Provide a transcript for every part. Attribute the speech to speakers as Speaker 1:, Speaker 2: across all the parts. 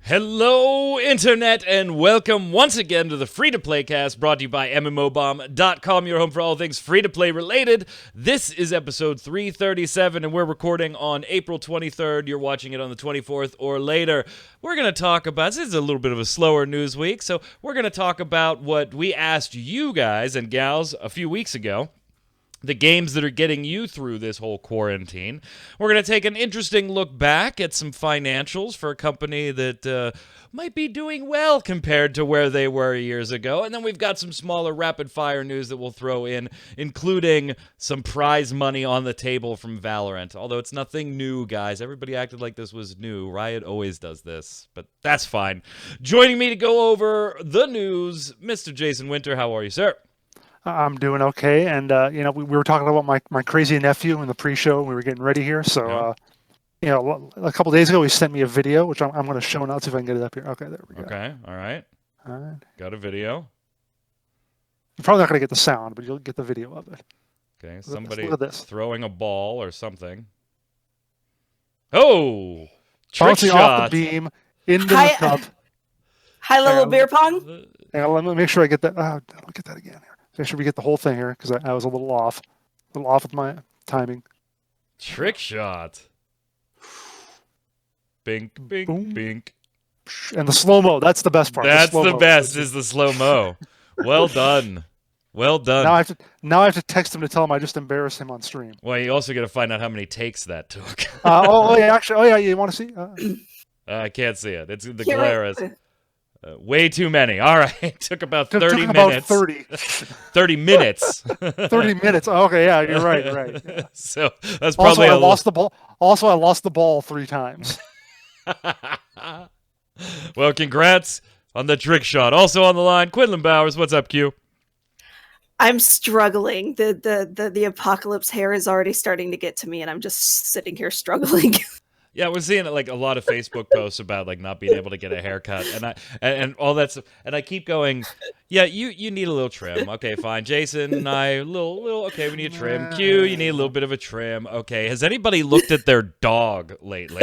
Speaker 1: Hello, Internet, and welcome once again to the Free-to-Play cast brought to you by MMOBomb.com, your home for all things free-to-play related. This is episode 337, and we're recording on April 23rd. You're watching it on the 24th or later. We're going to talk about, this is a little bit of a slower news week, so we're going to talk about what we asked you guys and gals a few weeks ago. The games that are getting you through this whole quarantine. We're going to take an interesting look back at some financials for a company that might be doing well compared to where they were years ago. And then we've got some smaller rapid-fire news that we'll throw in, including some prize money on the table from Valorant. Although it's nothing new, guys. Everybody acted like this was new. Riot always does this, but that's fine. Joining me to go over the news, Mr. Jason Winter. How are you, sir?
Speaker 2: I'm doing okay, and we were talking about my crazy nephew in the pre-show. We were getting ready here, so a couple days ago he sent me a video, which I'm going to show now. See if I can get it up here. Okay, there we go.
Speaker 1: Okay, all right. Got a video.
Speaker 2: You're probably not going to get the sound, but you'll get the video of it.
Speaker 1: Okay, somebody
Speaker 2: look at this.
Speaker 1: Throwing a ball or something. Oh, trick
Speaker 2: Bouncing
Speaker 1: shot
Speaker 2: off the beam into the cup.
Speaker 3: High level beer pong.
Speaker 2: Let me make sure I get that. I'll get that again here. Make sure we get the whole thing here because I was a little off with my timing.
Speaker 1: Trick shot. Bink, bink,
Speaker 2: Boom.
Speaker 1: bink.
Speaker 2: And the slow-mo, that's the best part.
Speaker 1: That's the best, is the slow-mo. Well done. Well done.
Speaker 2: Now I have to text him to tell him I just embarrassed him on stream.
Speaker 1: Well, you also got to find out how many takes that took.
Speaker 2: You want to see?
Speaker 1: I can't see it. It's the glare is... way too many. All right. Took about 30 minutes.
Speaker 2: About 30.
Speaker 1: 30 minutes.
Speaker 2: 30 minutes. Oh, okay, yeah, you're right. Yeah.
Speaker 1: So that's probably
Speaker 2: I lost the ball. Also, I lost the ball 3 times.
Speaker 1: Well, congrats on the trick shot. Also on the line, Quinlan Bowers. What's up, Q?
Speaker 3: I'm struggling. The apocalypse hair is already starting to get to me, and I'm just sitting here struggling.
Speaker 1: Yeah, we're seeing like a lot of Facebook posts about like not being able to get a haircut, and all that stuff. And I keep going, yeah, you need a little trim. Okay, fine. Jason and I, little. Okay, we need a trim. Q, you need a little bit of a trim. Okay, has anybody looked at their dog lately?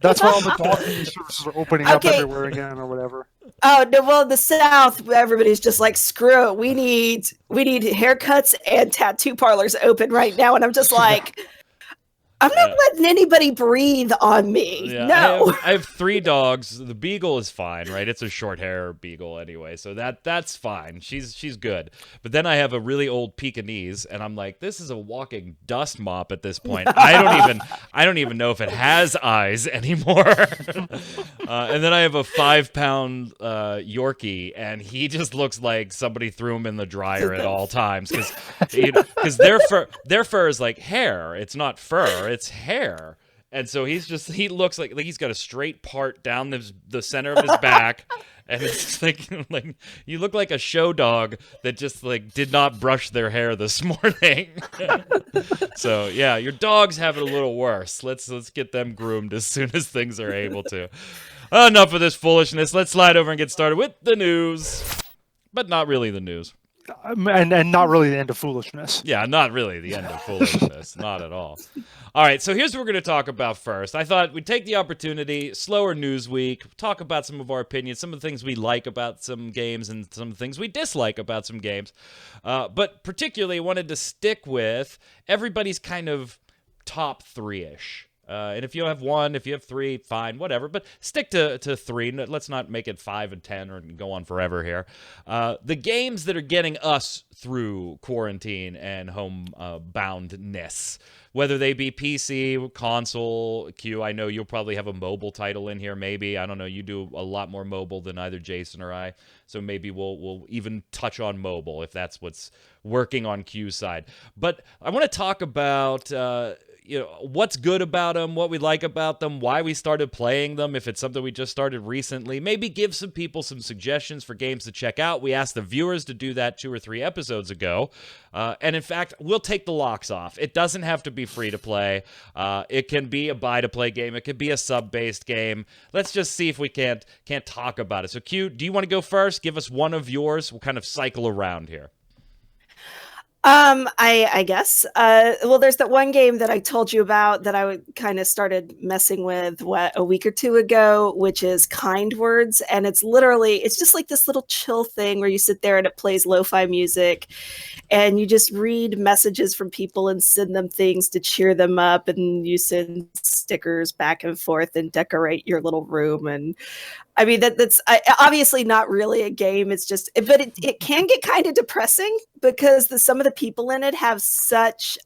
Speaker 2: That's why all the dog services are opening up everywhere again, or whatever.
Speaker 3: Oh no! Well, in the South, everybody's just like, screw it. We need haircuts and tattoo parlors open right now, and I'm just like. I'm not letting anybody breathe on me.
Speaker 1: Yeah,
Speaker 3: no.
Speaker 1: I have 3 dogs. The beagle is fine, right? It's a short hair beagle anyway, so that's fine. She's good. But then I have a really old Pekingese, and I'm like, this is a walking dust mop at this point. I don't even know if it has eyes anymore. And then I have a 5-pound Yorkie, and he just looks like somebody threw him in the dryer at all times because their fur is like hair. It's not fur. It's hair, and so he looks like he's got a straight part down the center of his back, and it's like you look like a show dog that just like did not brush their hair this morning. So yeah, your dogs have it a little worse. Let's get them groomed as soon as things are able to. Enough of this foolishness. Let's slide over and get started with the news, but not really the news.
Speaker 2: And not really the end of foolishness.
Speaker 1: Yeah, not really the end of foolishness. Not at all. All right, so here's what we're going to talk about first. I thought we'd take the opportunity, slower news week, talk about some of our opinions, some of the things we like about some games and some things we dislike about some games. But particularly wanted to stick with everybody's kind of top 3-ish. And if you have 1, if you have 3, fine, whatever. But stick to 3. Let's not make it 5 and 10 or go on forever here. The games that are getting us through quarantine and homeboundness, whether they be PC, console, Q. I know you'll probably have a mobile title in here, maybe. I don't know. You do a lot more mobile than either Jason or I. So maybe we'll even touch on mobile if that's what's working on Q's side. But I want to talk about... what's good about them, what we like about them, why we started playing them, if it's something we just started recently. Maybe give some people some suggestions for games to check out. We asked the viewers to do that 2 or 3 episodes ago. And in fact, we'll take the locks off. It doesn't have to be free to play. It can be a buy-to-play game. It could be a sub-based game. Let's just see if we can't talk about it. So Q, do you want to go first? Give us one of yours. We'll kind of cycle around here.
Speaker 3: I guess. Well, there's that one game that I told you about that I kind of started messing with a week or two ago, which is Kind Words, and it's just like this little chill thing where you sit there and it plays lo-fi music, and you just read messages from people and send them things to cheer them up, and you send stickers back and forth and decorate your little room. And I mean, that's obviously not really a game. It's just, but it can get kind of depressing because some of the people in it have such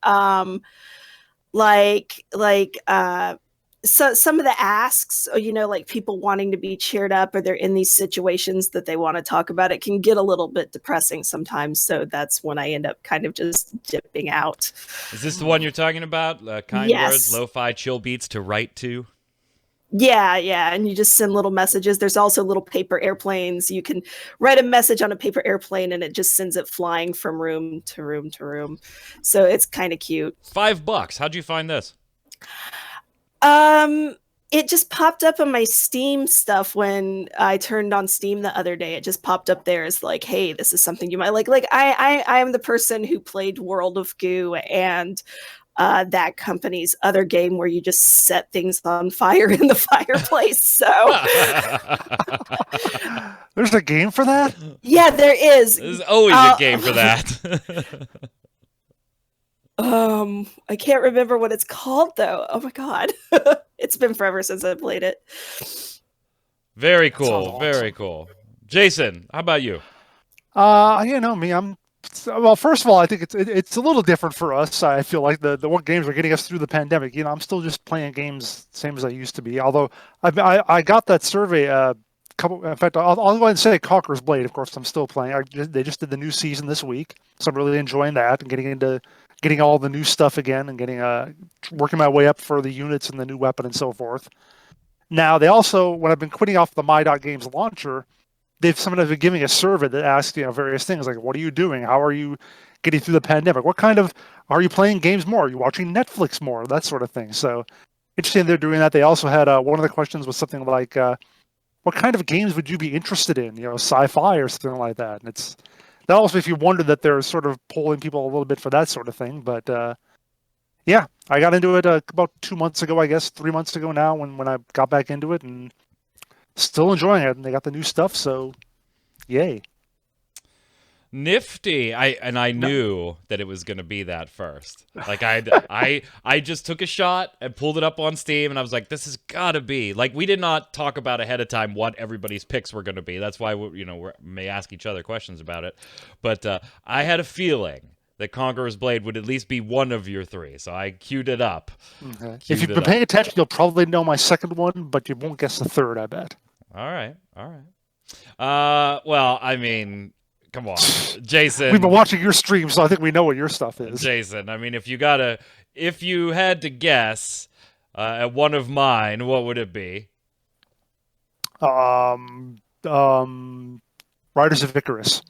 Speaker 3: so some of the asks, like people wanting to be cheered up, or they're in these situations that they want to talk about. It can get a little bit depressing sometimes. So that's when I end up kind of just dipping out.
Speaker 1: Is this the one you're talking about? Kind Words, lo-fi chill beats to write to?
Speaker 3: Yeah, and you just send little messages. There's also little paper airplanes. You can write a message on a paper airplane and it just sends it flying from room to room to room. So it's kind of cute.
Speaker 1: $5. How'd you find this?
Speaker 3: It just popped up on my Steam stuff when I turned on Steam the other day. It just popped up there as like, hey, this is something you might like. Like I am the person who played World of Goo and that company's other game where you just set things on fire in the fireplace. So
Speaker 2: there's a game for that?
Speaker 3: Yeah, there is.
Speaker 1: There's always a game for that.
Speaker 3: I can't remember what it's called though. Oh my god. It's been forever since I played it.
Speaker 1: Very cool. Very cool. Jason, how about you?
Speaker 2: Me, well, first of all, I think it's a little different for us. I feel like the what games are getting us through the pandemic. I'm still just playing games same as I used to be. Although I got that survey in fact, I'll go ahead and say Conqueror's Blade. Of course, I'm still playing. They just did the new season this week, so I'm really enjoying that and getting all the new stuff again and working my way up for the units and the new weapon and so forth. Now they also, when I've been quitting off the My.Games launcher, they've sometimes been giving a survey that asks, various things like, what are you doing? How are you getting through the pandemic? What kind of, are you playing games more? Are you watching Netflix more? That sort of thing. So interesting they're doing that. They also had one of the questions was something like, what kind of games would you be interested in? Sci-fi or something like that. And that also makes you wonder that they're sort of polling people a little bit for that sort of thing. But yeah, I got into it about 2 months ago, I guess, 3 months ago now when I got back into it, and still enjoying it. And they got the new stuff, so yay.
Speaker 1: Nifty. I knew that it was going to be that first. Like I just took a shot and pulled it up on Steam, and I was like, this has got to be. Like, we did not talk about ahead of time what everybody's picks were going to be. That's why we may ask each other questions about it. But I had a feeling that Conqueror's Blade would at least be one of your three, so I queued it up.
Speaker 2: Okay. If you've been paying attention, you'll probably know my second one, but you won't guess the third, I bet.
Speaker 1: All right. Well, I mean, come on, Jason.
Speaker 2: We've been watching your stream, so I think we know what your stuff is.
Speaker 1: Jason, I mean, if you had to guess at one of mine, what would it be?
Speaker 2: Riders of Icarus.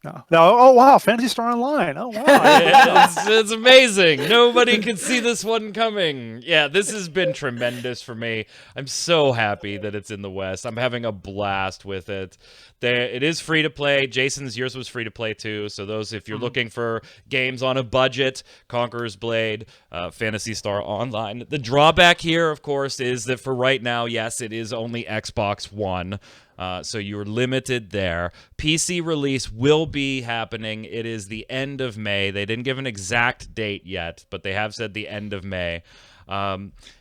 Speaker 2: No. Oh wow, Phantasy Star Online. Oh wow.
Speaker 1: It's amazing. Nobody could see this one coming. Yeah, this has been tremendous for me. I'm so happy that it's in the West. I'm having a blast with it. It is free to play. Yours was free to play too. So if you're looking for games on a budget, Conqueror's Blade, Phantasy Star Online. The drawback here, of course, is that for right now, yes, it is only Xbox One. So you're limited there. PC release will be happening. It is the end of May. They didn't give an exact date yet, but they have said the end of May.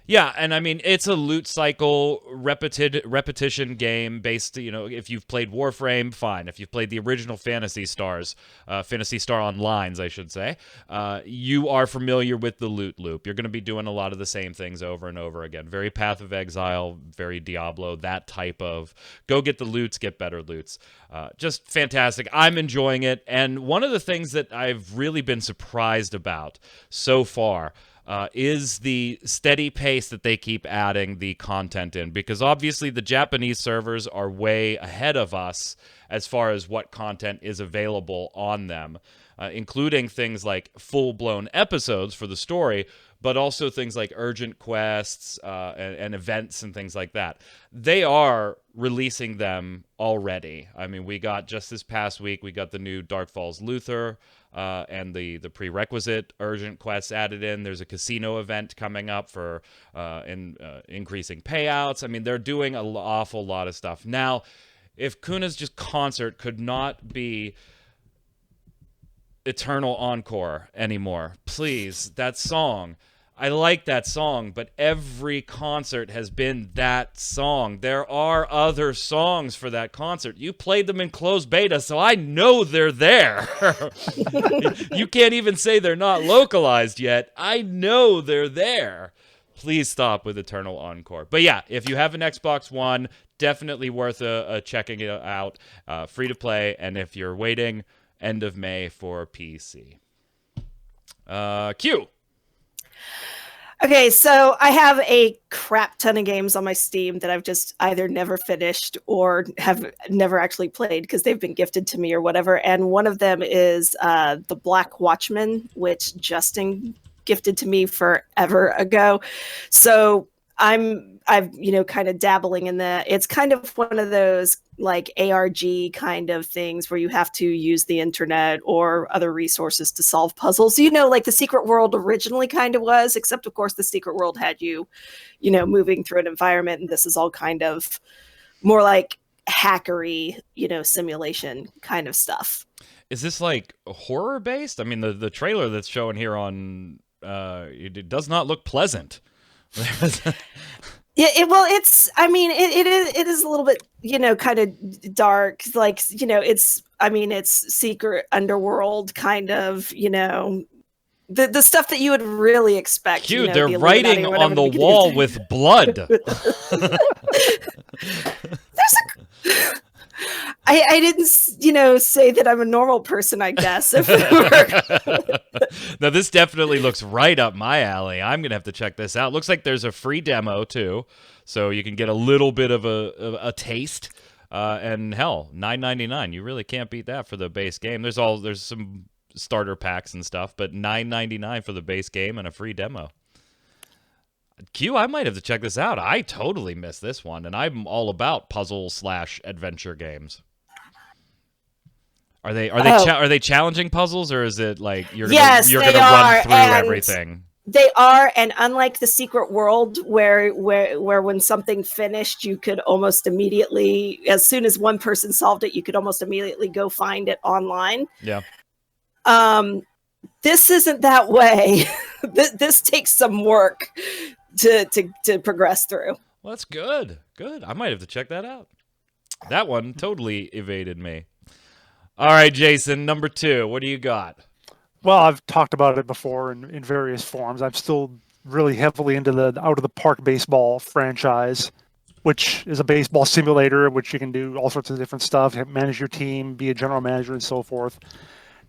Speaker 1: Yeah, and I mean, it's a loot cycle repetition game based, if you've played Warframe, fine. If you've played the original Phantasy Star Onlines, I should say, you are familiar with the loot loop. You're going to be doing a lot of the same things over and over again. Very Path of Exile, very Diablo, that type of go get the loots, get better loots. Just fantastic. I'm enjoying it. And one of the things that I've really been surprised about so far is the steady pace that they keep adding the content in, because obviously the Japanese servers are way ahead of us as far as what content is available on them, including things like full-blown episodes for the story, but also things like urgent quests and events and things like that. They are releasing them already. I mean, we got just this past week, we got the new Dark Falls Luther and the prerequisite urgent quests added in. There's a casino event coming up for increasing payouts. I mean, they're doing an awful lot of stuff. Now, if Kuna's just concert could not be Eternal Encore anymore, please, that song. I like that song, but every concert has been that song. There are other songs for that concert. You played them in closed beta, so I know they're there. You can't even say they're not localized yet. I know they're there. Please stop with Eternal Encore. But yeah, if you have an Xbox One, definitely worth checking it out. Free to play, and if you're waiting, end of May for PC. Q.
Speaker 3: Okay, so I have a crap ton of games on my Steam that I've just either never finished or have never actually played because they've been gifted to me or whatever. And one of them is The Black Watchman, which Justin gifted to me forever ago. So I'm kind of dabbling in that. It's kind of one of those like ARG kind of things where you have to use the internet or other resources to solve puzzles. Like the Secret World originally kind of was, except of course the Secret World had you moving through an environment, and this is all kind of more like hackery, simulation kind of stuff.
Speaker 1: Is this like horror based? I mean, the trailer that's showing here on it does not look pleasant.
Speaker 3: Yeah, it is a little bit, kind of dark, like, it's secret underworld kind of, the stuff that you would really expect.
Speaker 1: Cute, they're writing on the wall with blood.
Speaker 3: I didn't, say that I'm a normal person, I guess.
Speaker 1: Now, this definitely looks right up my alley. I'm going to have to check this out. Looks like there's a free demo, too, so you can get a little bit of a taste. And hell, $9.99. You really can't beat that for the base game. There's some starter packs and stuff, but $9.99 for the base game and a free demo. Q, I might have to check this out. I totally missed this one, and I'm all about puzzle/adventure games. Are they challenging puzzles, or is it like you're gonna run through everything?
Speaker 3: They are, and unlike the Secret World, where when something finished, you could almost immediately, as soon as one person solved it, you could almost immediately go find it online.
Speaker 1: Yeah.
Speaker 3: This isn't that way. This takes some work to progress through.
Speaker 1: Well, that's good. Good. I might have to check that out. That one totally evaded me. All right, Jason, number 2. What do you got?
Speaker 2: Well, I've talked about it before in various forms. I'm still really heavily into the Out of the Park baseball franchise, which is a baseball simulator, which you can do all sorts of different stuff, manage your team, be a general manager, and so forth.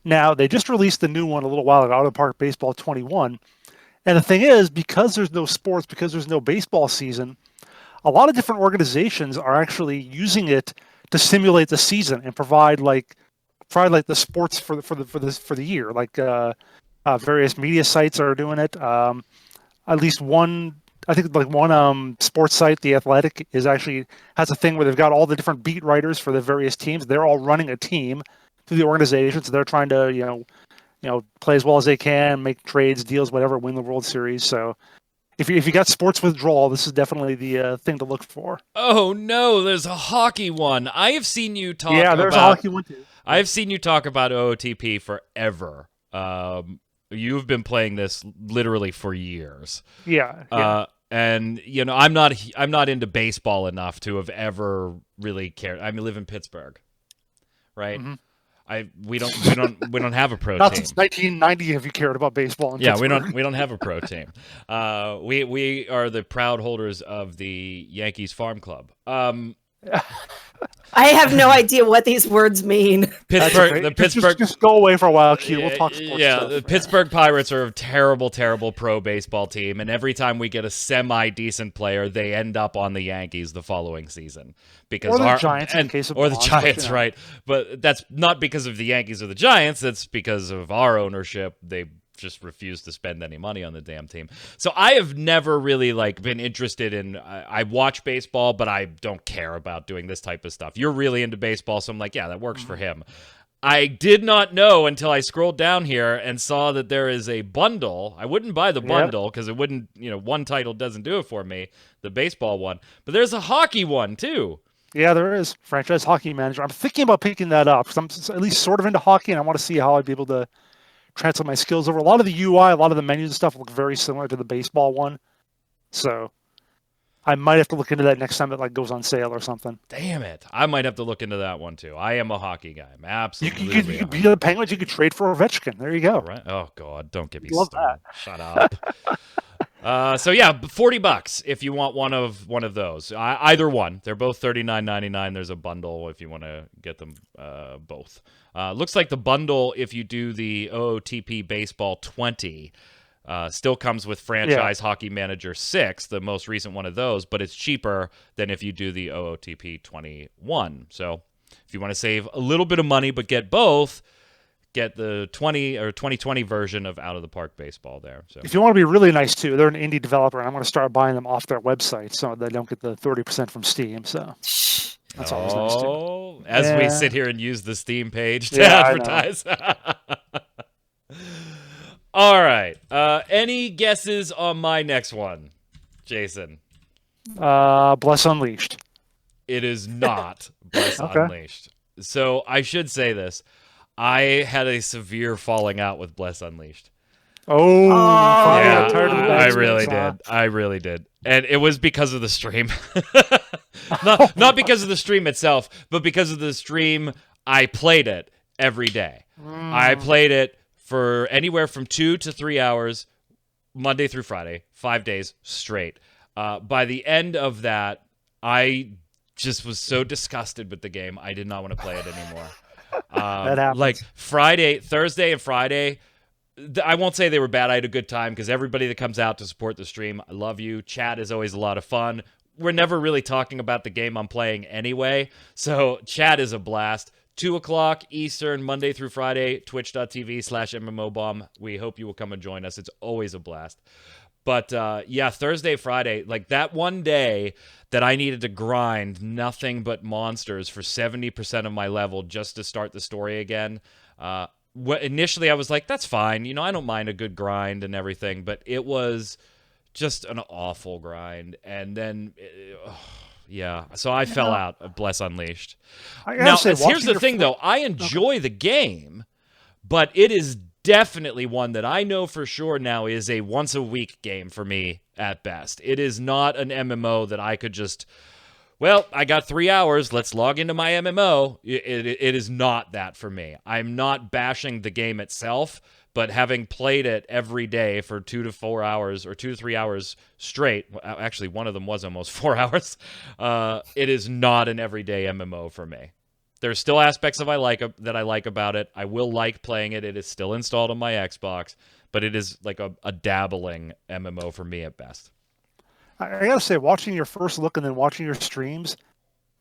Speaker 2: Now, they just released the new one a little while ago, Out of the Park Baseball 21. And the thing is, because there's no sports, because there's no baseball season, a lot of different organizations are actually using it to simulate the season and provide the sports for the year. Like various media sites are doing it. At least one, I think one sports site, The Athletic, has a thing where they've got all the different beat writers for the various teams. They're all running a team through the organization, so they're trying to play as well as they can, make trades, deals, whatever, win the World Series. So if you got sports withdrawal, this is definitely the thing to look for.
Speaker 1: Oh no, there's a hockey one. I have seen you talk.
Speaker 2: Yeah, there's a hockey one too.
Speaker 1: I've seen you talk about OOTP forever. You've been playing this literally for years.
Speaker 2: Yeah.
Speaker 1: And I'm not into baseball enough to have ever really cared. I live in Pittsburgh, right? Mm-hmm. We don't have a pro
Speaker 2: Not
Speaker 1: team.
Speaker 2: since 1990 have you cared about baseball in Pittsburgh.
Speaker 1: we don't have a pro team. We are the proud holders of the Yankees Farm Club.
Speaker 3: I have no idea what these words mean.
Speaker 2: Pittsburgh. Just go away for a while, Q. We'll talk sports.
Speaker 1: Yeah,
Speaker 2: stuff.
Speaker 1: The Pittsburgh Pirates are a terrible, terrible pro baseball team, and every time we get a semi-decent player, they end up on the Yankees the following season
Speaker 2: or the Giants in case of
Speaker 1: the Giants, right? But that's not because of the Yankees or the Giants. That's because of our ownership. They just refuse to spend any money on the damn team. So I have never really like been interested in. I watch baseball, but I don't care about doing this type of stuff. You're really into baseball, so I'm like, yeah, that works for him. I did not know until I scrolled down here and saw that there is a bundle. I wouldn't buy the bundle because it wouldn't, one title doesn't do it for me, the baseball one. But there's a hockey one too.
Speaker 2: Yeah, there is. Franchise Hockey Manager. I'm thinking about picking that up because I'm at least sort of into hockey, and I want to see how I'd be able to translate my skills over. A lot of the UI, a lot of the menus and stuff look very similar to the baseball one. So I might have to look into that next time it like goes on sale or something.
Speaker 1: Damn it. I might have to look into that one too. I am a hockey guy. I'm absolutely.
Speaker 2: You could beat the Penguins. You could trade for Ovechkin. There you go.
Speaker 1: Right? Oh, God. Don't get me
Speaker 2: Love
Speaker 1: started. Shut up. So yeah, $40 if you want one of those. Either one. They're both $39.99. There's a bundle if you want to get them both. Looks like the bundle, if you do the OOTP Baseball 20, still comes with Franchise Hockey Manager 6, the most recent one of those, but it's cheaper than if you do the OOTP 21. So if you want to save a little bit of money but get both, get the 2020 version of Out of the Park Baseball there. So
Speaker 2: if you want to be really nice too, they're an indie developer, and I'm going to start buying them off their website so they don't get the 30% from Steam. So that's always nice too.
Speaker 1: As we sit here and use the Steam page to advertise. All right. Any guesses on my next one, Jason?
Speaker 2: Bless Unleashed.
Speaker 1: It is not Bless Unleashed. So I should say this. I had a severe falling out with Bless Unleashed.
Speaker 2: Oh,
Speaker 1: yeah,
Speaker 2: I
Speaker 1: really did. And it was because of the stream. Not because of the stream itself, but because of the stream, I played it every day. I played it for anywhere from 2 to 3 hours, Monday through Friday, 5 days straight. By the end of that, I just was so disgusted with the game, I did not want to play it anymore.
Speaker 2: That happens.
Speaker 1: Like Thursday and Friday, I won't say they were bad. I had a good time because everybody that comes out to support the stream, I love you. Chat is always a lot of fun. We're never really talking about the game I'm playing anyway, so chat is a blast. 2 o'clock Eastern, Monday through Friday, twitch.tv/MMOBomb. We hope you will come and join us. It's always a blast. But yeah, Thursday, Friday, like that one day that I needed to grind nothing but monsters for 70% of my level just to start the story again. Initially, I was like, that's fine. I don't mind a good grind and everything, but it was just an awful grind. And then, yeah, so I fell out of Bless Unleashed. Now, here's the thing, though. I enjoy the game, but it is definitely one that I know for sure now is a once-a-week game for me at best. It is not an MMO that I could just, well, I got 3 hours, let's log into my MMO. It is not that for me. I'm not bashing the game itself, but having played it every day for 2 to 4 hours or 2 to 3 hours straight, actually one of them was almost 4 hours, it is not an everyday MMO for me. There's still aspects that I like about it. I will like playing it. It is still installed on my Xbox, but it is like a dabbling MMO for me at best.
Speaker 2: I gotta say, watching your first look and then watching your streams,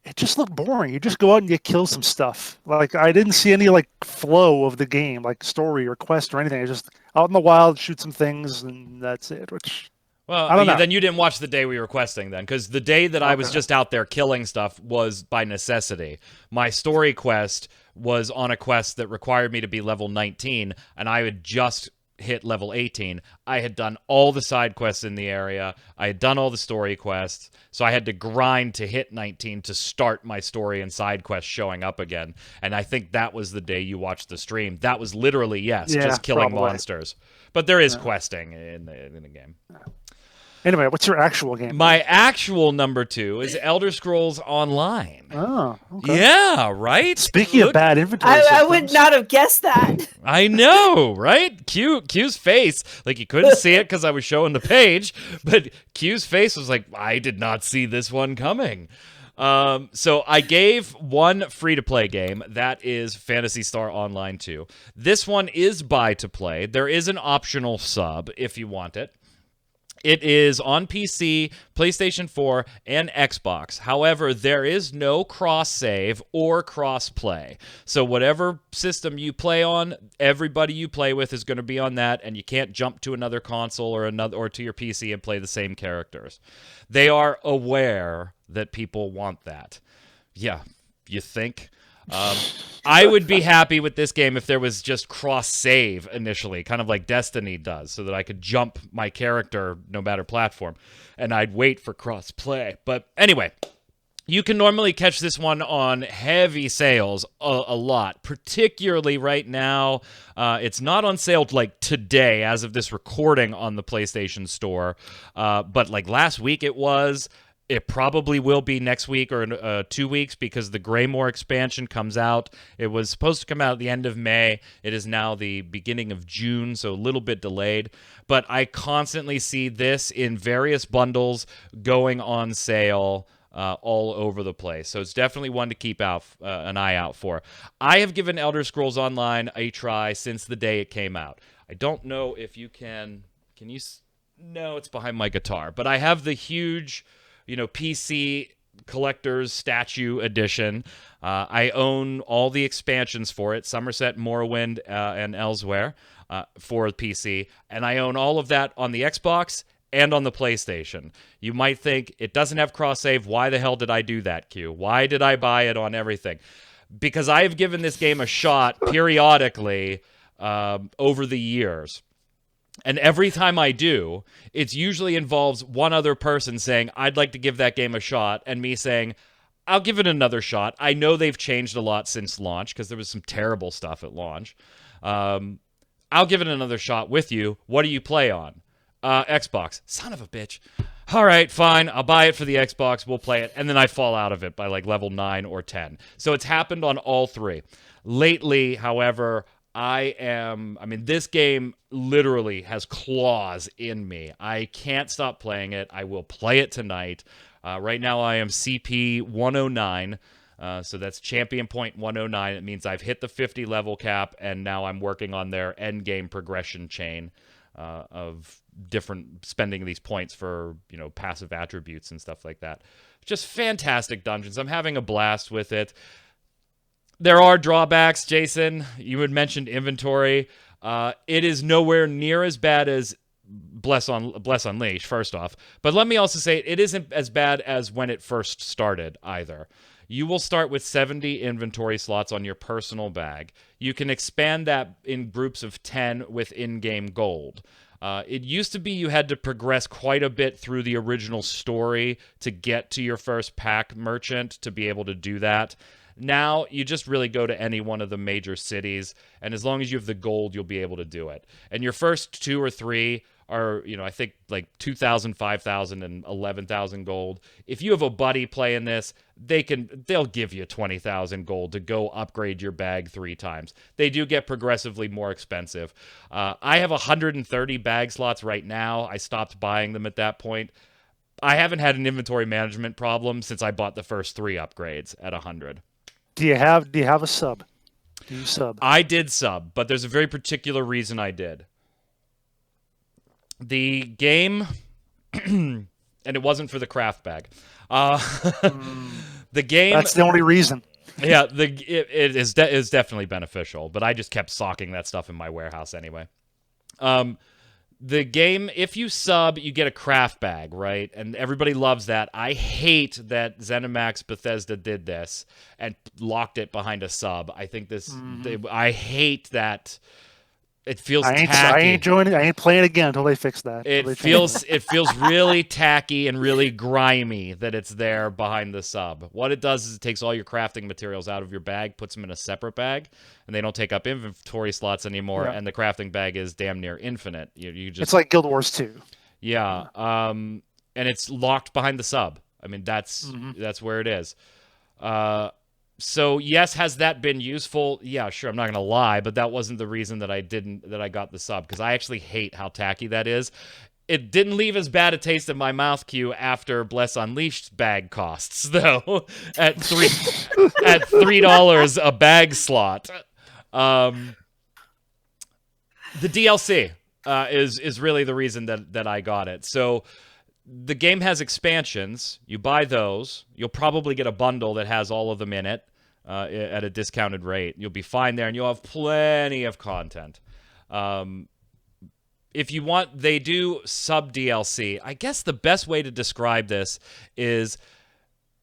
Speaker 2: it just looked boring. You just go out and you kill some stuff. Like I didn't see any like flow of the game, like story or quest or anything. It's just out in the wild, shoot some things, and that's it. Which
Speaker 1: Well, I don't know. Then you didn't watch the day we were questing then, because the day that I was just out there killing stuff was by necessity. My story quest was on a quest that required me to be level 19, and I had just hit level 18. I had done all the side quests in the area. I had done all the story quests, so I had to grind to hit 19 to start my story and side quests showing up again. And I think that was the day you watched the stream. That was literally, just killing monsters. But there is questing in the game.
Speaker 2: Anyway, what's your actual game?
Speaker 1: My actual number 2 is Elder Scrolls Online.
Speaker 2: Oh, okay.
Speaker 1: Yeah, right?
Speaker 2: Speaking of bad inventory
Speaker 3: I would not have guessed that.
Speaker 1: I know, right? Q's face, like you couldn't see it because I was showing the page, but Q's face was like, I did not see this one coming. So I gave one free-to-play game. That is Phantasy Star Online 2. This one is buy-to-play. There is an optional sub if you want it. It is on PC, PlayStation 4, and Xbox. However, there is no cross-save or cross-play. So whatever system you play on, everybody you play with is going to be on that, and you can't jump to another console or to your PC and play the same characters. They are aware that people want that. Yeah, you think? I would be happy with this game if there was just cross-save initially, kind of like Destiny does, so that I could jump my character no matter platform, and I'd wait for cross-play. But anyway, you can normally catch this one on heavy sales a lot, particularly right now. It's not on sale like today, as of this recording on the PlayStation Store, but like last week it was. It probably will be next week or 2 weeks because the Greymore expansion comes out. It was supposed to come out at the end of May. It is now the beginning of June, so a little bit delayed. But I constantly see this in various bundles going on sale all over the place. So it's definitely one to keep an eye out for. I have given Elder Scrolls Online a try since the day it came out. I don't know if you can you... No, it's behind my guitar. But I have the huge... PC collector's statue edition. I own all the expansions for it, Somerset, Morrowind, and Elsewhere for PC, and I own all of that on the Xbox and on the PlayStation. You might think, it doesn't have cross-save. Why the hell did I do that, Q? Why did I buy it on everything? Because I have given this game a shot periodically over the years. And every time I do, it usually involves one other person saying, I'd like to give that game a shot, and me saying, I'll give it another shot. I know they've changed a lot since launch, because there was some terrible stuff at launch. I'll give it another shot with you. What do you play on? Xbox. Son of a bitch. All right, fine. I'll buy it for the Xbox. We'll play it. And then I fall out of it by like level 9 or 10. So it's happened on all three. Lately, however... this game literally has claws in me. I can't stop playing it. I will play it tonight. Right now I am CP 109, so that's champion point 109. It means I've hit the 50 level cap, and now I'm working on their end game progression chain of different spending these points for, passive attributes and stuff like that. Just fantastic dungeons. I'm having a blast with it. There are drawbacks, Jason. You had mentioned inventory. It is nowhere near as bad as Bless Unleashed, first off. But let me also say it isn't as bad as when it first started either. You will start with 70 inventory slots on your personal bag. You can expand that in groups of 10 with in-game gold. It used to be you had to progress quite a bit through the original story to get to your first pack merchant to be able to do that. Now, you just really go to any one of the major cities, and as long as you have the gold, you'll be able to do it. And your first 2 or 3 are, I think like 2,000, 5,000, and 11,000 gold. If you have a buddy playing this, they'll give you 20,000 gold to go upgrade your bag 3 times. They do get progressively more expensive. I have 130 bag slots right now. I stopped buying them at that point. I haven't had an inventory management problem since I bought the first 3 upgrades at 100.
Speaker 2: Do you have a sub? Do you sub?
Speaker 1: I did sub, but there's a very particular reason I did. The game, and it wasn't for the craft bag. The game.
Speaker 2: That's the only reason.
Speaker 1: Yeah, it is definitely beneficial, but I just kept socking that stuff in my warehouse anyway. The game, if you sub, you get a craft bag, right? And everybody loves that. I hate that ZeniMax Bethesda did this and locked it behind a sub. I think I hate that. It feels tacky.
Speaker 2: I ain't joining. I ain't playing again until they fix that.
Speaker 1: It feels really tacky and really grimy that it's there behind the sub. What it does is it takes all your crafting materials out of your bag, puts them in a separate bag, and they don't take up inventory slots anymore. Yeah. And the crafting bag is damn near infinite. You just.
Speaker 2: It's like Guild Wars 2.
Speaker 1: Yeah. And it's locked behind the sub. I mean, that's where it is. So yes, has that been useful? Yeah, sure. I'm not gonna lie, but that wasn't the reason that I got the sub, because I actually hate how tacky that is. It didn't leave as bad a taste in my mouth, Q, after Bless Unleashed bag costs though, at $3 a bag slot. The DLC. is really the reason that I got it. So the game has expansions. You buy those. You'll probably get a bundle that has all of them in it at a discounted rate. You'll be fine there, and you'll have plenty of content. If you want, they do sub DLC. I guess the best way to describe this is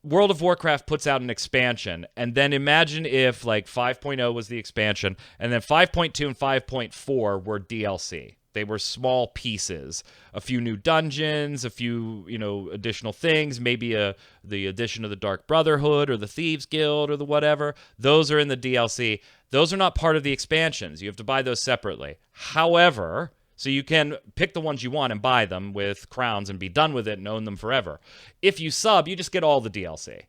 Speaker 1: World of Warcraft puts out an expansion, and then imagine if like 5.0 was the expansion, and then 5.2 and 5.4 were DLC. They were small pieces, a few new dungeons, a few, additional things, maybe the addition of the Dark Brotherhood or the Thieves Guild or the whatever. Those are in the DLC. Those are not part of the expansions. You have to buy those separately. However, so you can pick the ones you want and buy them with crowns and be done with it and own them forever. If you sub, you just get all the DLC.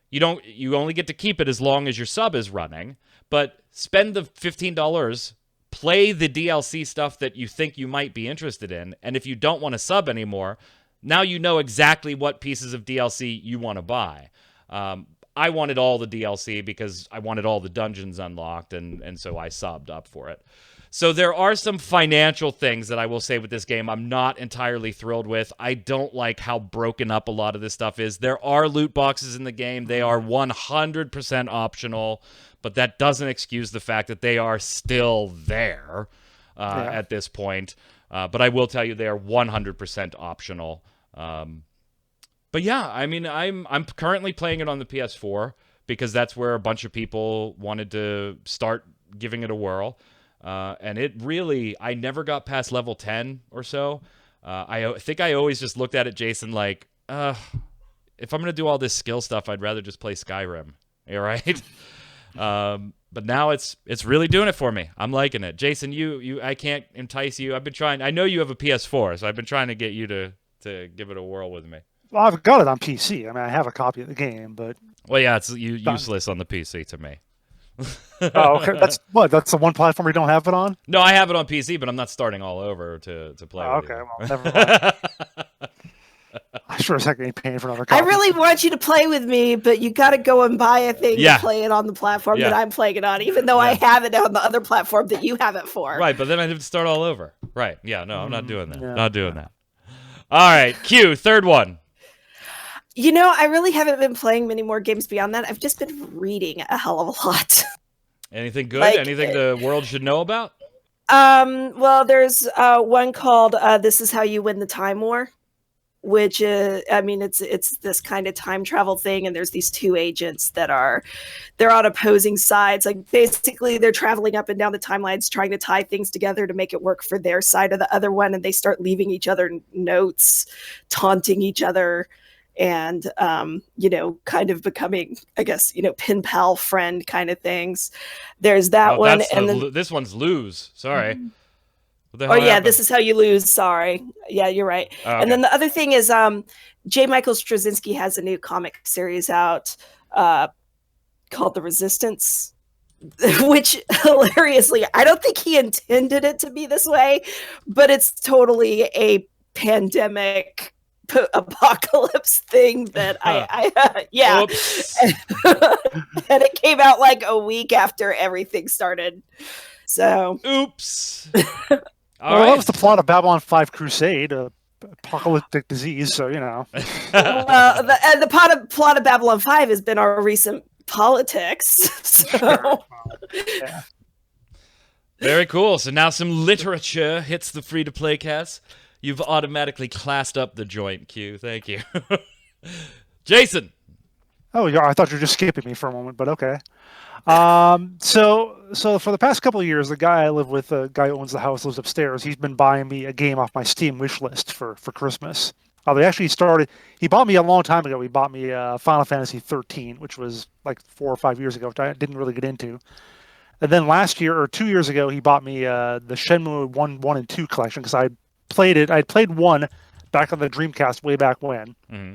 Speaker 1: You only get to keep it as long as your sub is running, but spend the $15, play the DLC stuff that you think you might be interested in, and if you don't want to sub anymore, now you know exactly what pieces of DLC you want to buy. I wanted all the DLC because I wanted all the dungeons unlocked, and so I subbed up for it. So there are some financial things that I will say with this game I'm not entirely thrilled with. I don't like how broken up a lot of this stuff is. There are loot boxes in the game. They are 100% optional, but that doesn't excuse the fact that they are still there at this point. But I will tell you they are 100% optional. But yeah, I mean, I'm currently playing it on the PS4 because that's where a bunch of people wanted to start giving it a whirl. And it really, I never got past level 10 or so. I think I always just looked at it, Jason, like, if I'm going to do all this skill stuff, I'd rather just play Skyrim. All right? But now it's really doing it for me. I'm liking it. Jason, I can't entice you. I've been trying. I know you have a PS4, so I've been trying to get you to give it a whirl with me.
Speaker 2: Well, I've got it on PC. I mean, I have a copy of the game, but...
Speaker 1: Well, yeah, it's useless on the PC to me.
Speaker 2: Oh, okay. That's the one platform you don't have it on?
Speaker 1: No, I have it on PC, but I'm not starting all over to play with
Speaker 2: okay,
Speaker 1: you.
Speaker 2: well, never mind. I sure as heck ain't paying for another copy.
Speaker 3: I really want you to play with me, but you got to go and buy a thing to play it on the platform that I'm playing it on, even though I have it on the other platform that you have it for.
Speaker 1: Right, but then I have to start all over. Right, yeah, no, I'm not doing that. Not doing that. All right, Q, third one.
Speaker 3: I really haven't been playing many more games beyond that. I've just been reading a hell of a lot.
Speaker 1: Anything good? Anything the world should know about?
Speaker 3: Well, there's one called This Is How You Win the Time War, which it's this kind of time travel thing, and there's these two agents they're on opposing sides. Like, basically they're traveling up and down the timelines trying to tie things together to make it work for their side or the other one, and they start leaving each other notes, taunting each other, and kind of becoming, I guess, pen pal friend kind of things. There's that one, and then
Speaker 1: this one's lose. Sorry. What the
Speaker 3: hell
Speaker 1: happened?
Speaker 3: This Is How You Lose. Sorry. Yeah, you're right. Oh, okay. And then the other thing is, J. Michael Straczynski has a new comic series out called The Resistance, which hilariously, I don't think he intended it to be this way, but it's totally a pandemic apocalypse thing that and it came out like a week after everything started. So
Speaker 1: oops.
Speaker 2: That was the plot of Babylon 5 Crusade, apocalyptic disease, so
Speaker 3: the plot of Babylon 5 has been our recent politics. So
Speaker 2: yeah.
Speaker 1: Very cool. So now some literature hits the free-to-play cast. You've automatically classed up the joint, Q. Thank you. Jason.
Speaker 2: Oh, yeah, I thought you were just skipping me for a moment, but okay. So for the past couple of years, the guy I live with, the guy who owns the house, lives upstairs. He's been buying me a game off my Steam wish list for Christmas. They actually started. He bought me a long time ago. He bought me Final Fantasy 13, which was like 4 or 5 years ago, which I didn't really get into. And then last year or 2 years ago, he bought me the Shenmue 1 and 2 collection because I played 1 back on the Dreamcast way back when.
Speaker 1: Mm-hmm.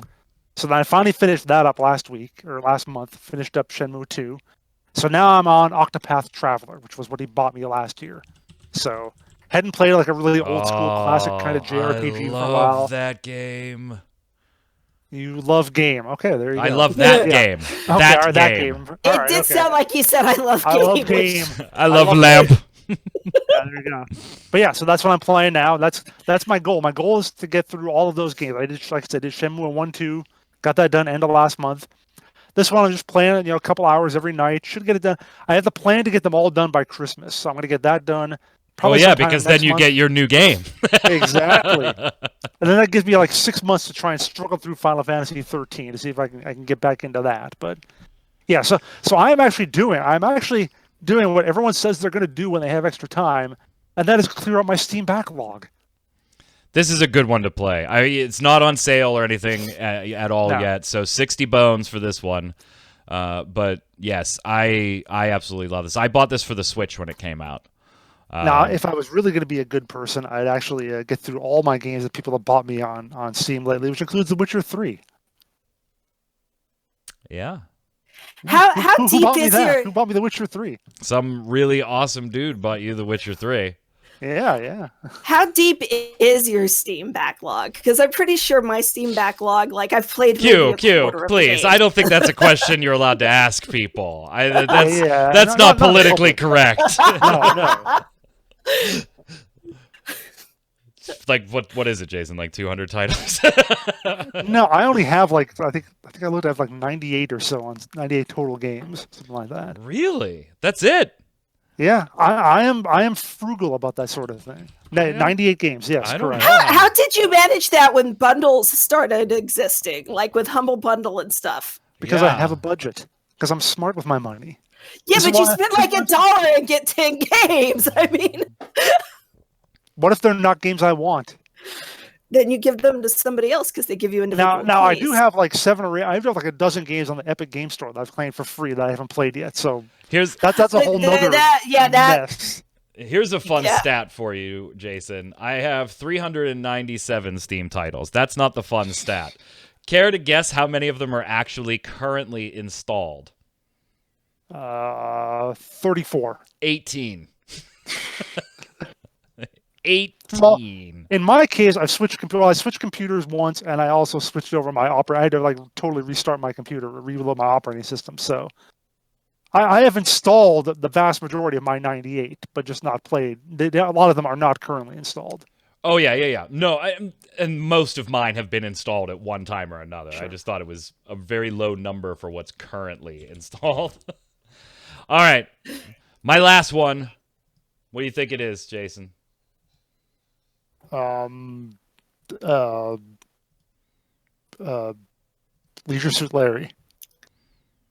Speaker 2: So then I finally finished that up last month, finished up Shenmue 2. So now I'm on Octopath Traveler, which was what he bought me last year. So hadn't played like a really old school classic kind of JRPG for a while.
Speaker 1: I love that game.
Speaker 2: You love game. Okay, there you go.
Speaker 1: I love that game.
Speaker 2: Okay, that game.
Speaker 3: It did sound like you said I love game.
Speaker 2: I love game.
Speaker 1: I love Lamp.
Speaker 2: Yeah, there you go. But yeah, so that's what I'm playing now. That's my goal. My goal is to get through all of those games. I did, like I said, did Shenmue 1, 2, got that done end of last month. This one I'm just playing, a couple hours every night. Should get it done. I have the plan to get them all done by Christmas, so I'm going to get that done. Probably sometime
Speaker 1: because
Speaker 2: next
Speaker 1: then you
Speaker 2: month.
Speaker 1: get your new game.
Speaker 2: Exactly. And then that gives me like 6 months to try and struggle through Final Fantasy 13 to see if I can get back into that. But yeah, so I'm actually doing what everyone says they're going to do when they have extra time, and that is clear up my Steam backlog.
Speaker 1: This is a good one to play. It's not on sale or anything at all yet, so 60 bones for this one. But yes, I absolutely love this. I bought this for the Switch when it came out.
Speaker 2: Now, if I was really going to be a good person, I'd actually get through all my games that people have bought me on Steam lately, which includes The Witcher 3.
Speaker 1: Yeah.
Speaker 3: How
Speaker 2: Who
Speaker 3: deep
Speaker 2: bought me
Speaker 3: is
Speaker 2: that?
Speaker 3: your
Speaker 2: Who bought me The Witcher 3?
Speaker 1: Some really awesome dude bought you The Witcher 3.
Speaker 2: Yeah.
Speaker 3: How deep is your Steam backlog? Because I'm pretty sure my Steam backlog, like I've played. maybe a quarter of
Speaker 1: Please.
Speaker 3: the
Speaker 1: I
Speaker 3: game.
Speaker 1: don't think that's a question you're allowed to ask people. That's
Speaker 2: Yeah,
Speaker 1: not politically correct.
Speaker 2: No.
Speaker 1: Like what is it, Jason? Like 200 titles?
Speaker 2: No, I only have I think I looked at 98 or so on 98 total games, something like that.
Speaker 1: Really? That's it?
Speaker 2: Yeah, I am frugal about that sort of thing. 98 games, yes,
Speaker 1: I don't
Speaker 2: correct.
Speaker 1: know.
Speaker 3: How did you manage that when bundles started existing, like with Humble Bundle and stuff?
Speaker 2: Because I
Speaker 1: Yeah.
Speaker 2: have a budget. Because I'm smart with my money.
Speaker 3: Yeah,
Speaker 2: This is
Speaker 3: but you
Speaker 2: why-
Speaker 3: spend like $1 and get 10 games. I mean,
Speaker 2: What if they're not games I want?
Speaker 3: then you give them to somebody else because they give you individual.
Speaker 2: Now I
Speaker 3: keys.
Speaker 2: do have 7 or 8. I have a dozen games on the Epic Game Store that I've claimed for free that I haven't played yet. So
Speaker 1: Here's
Speaker 2: that's a whole nother mess.
Speaker 1: Here's a fun
Speaker 3: Yeah.
Speaker 1: stat for you, Jason. I have 397 Steam titles. That's not the fun stat. Care to guess how many of them are actually currently installed?
Speaker 2: 34.
Speaker 1: 18. 18.
Speaker 2: Well, in my case, I switched computers once, and I also switched over my opera. I had to totally restart my computer, reload my operating system. So I have installed the vast majority of my 98, but just not played. A lot of them are not currently installed.
Speaker 1: Oh, yeah. No, and most of mine have been installed at one time or another.
Speaker 2: Sure.
Speaker 1: I just thought it was a very low number for what's currently installed. All right. My last one. What do you think it is, Jason?
Speaker 2: Leisure Suit Larry.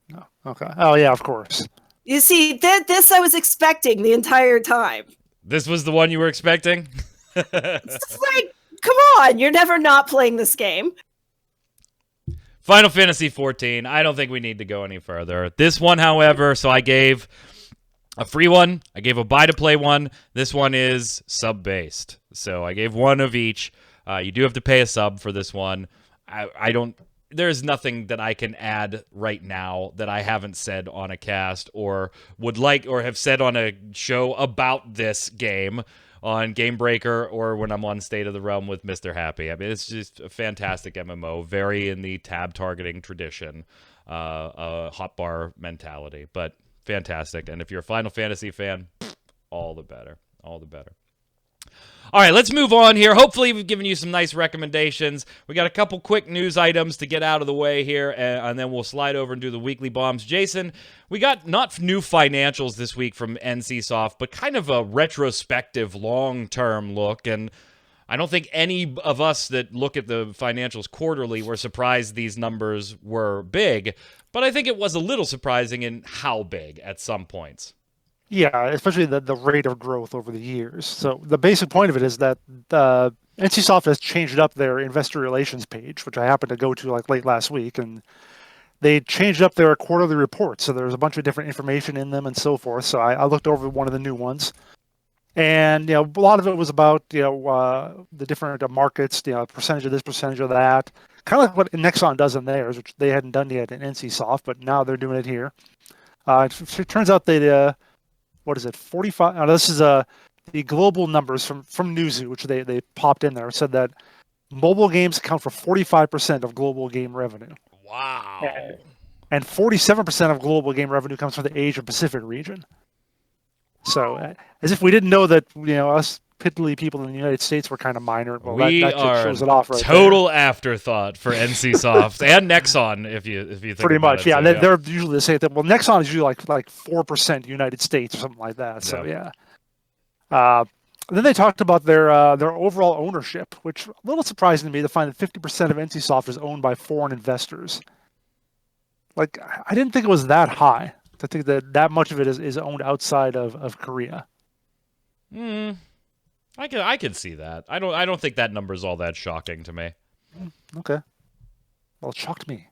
Speaker 2: No. Okay. Oh yeah, of course.
Speaker 3: You see, this I was expecting the entire time.
Speaker 1: This was the one you were expecting?
Speaker 3: It's just like, come on, you're never not playing this game.
Speaker 1: Final Fantasy XIV. I don't think we need to go any further. This one, however, so I gave a free one. I gave a buy-to-play one. This one is sub-based. So I gave one of each. You do have to pay a sub for this one. I don't... There's nothing that I can add right now that I haven't said on a cast or would like or have said on a show about this game on Game Breaker or when I'm on State of the Realm with Mr. Happy. I mean, it's just a fantastic MMO, very in the tab targeting tradition, hotbar mentality, but fantastic. And if you're a Final Fantasy fan, all the better, all the better. All right, let's move on here. Hopefully, we've given you some nice recommendations. We got a couple quick news items to get out of the way here, and then we'll slide over and do the weekly bombs. Jason, we got not new financials this week from NCSoft, but kind of a retrospective long-term look, and I don't think any of us that look at the financials quarterly were surprised these numbers were big, but I think it was a little surprising in how big at some points.
Speaker 2: Yeah, especially the rate of growth over the years. So the basic point of it is that NCSoft has changed up their investor relations page, which I happened to go to late last week, and they changed up their quarterly reports. So there's a bunch of different information in them and so forth. So I looked over one of the new ones, and a lot of it was about the different markets, percentage of this, percentage of that, kind of like what Nexon does in theirs, which they hadn't done yet in NCSoft, but now they're doing it here. It turns out that what is it? 45. Now this is the global numbers from Newzoo, which they popped in there. It said that mobile games account for 45% of global game revenue.
Speaker 1: Wow.
Speaker 2: And 47% of global game revenue comes from the Asia Pacific region. So as if we didn't know that, us piddly people in the United States were kind of minor. Well,
Speaker 1: We
Speaker 2: that
Speaker 1: are
Speaker 2: shows it off right
Speaker 1: total afterthought for NCSoft and Nexon, if you think
Speaker 2: Pretty
Speaker 1: about
Speaker 2: much,
Speaker 1: it.
Speaker 2: yeah.
Speaker 1: So,
Speaker 2: They're usually the same thing. Well, Nexon is usually like 4% United States or something like that. So
Speaker 1: Yeah.
Speaker 2: Then they talked about their overall ownership, which a little surprising to me to find that 50% of NCSoft is owned by foreign investors. Like, I didn't think it was that high. I think that much of it is owned outside of Korea.
Speaker 1: I can see that. I don't think that number is all that shocking to me.
Speaker 2: Okay. Well, it shocked me.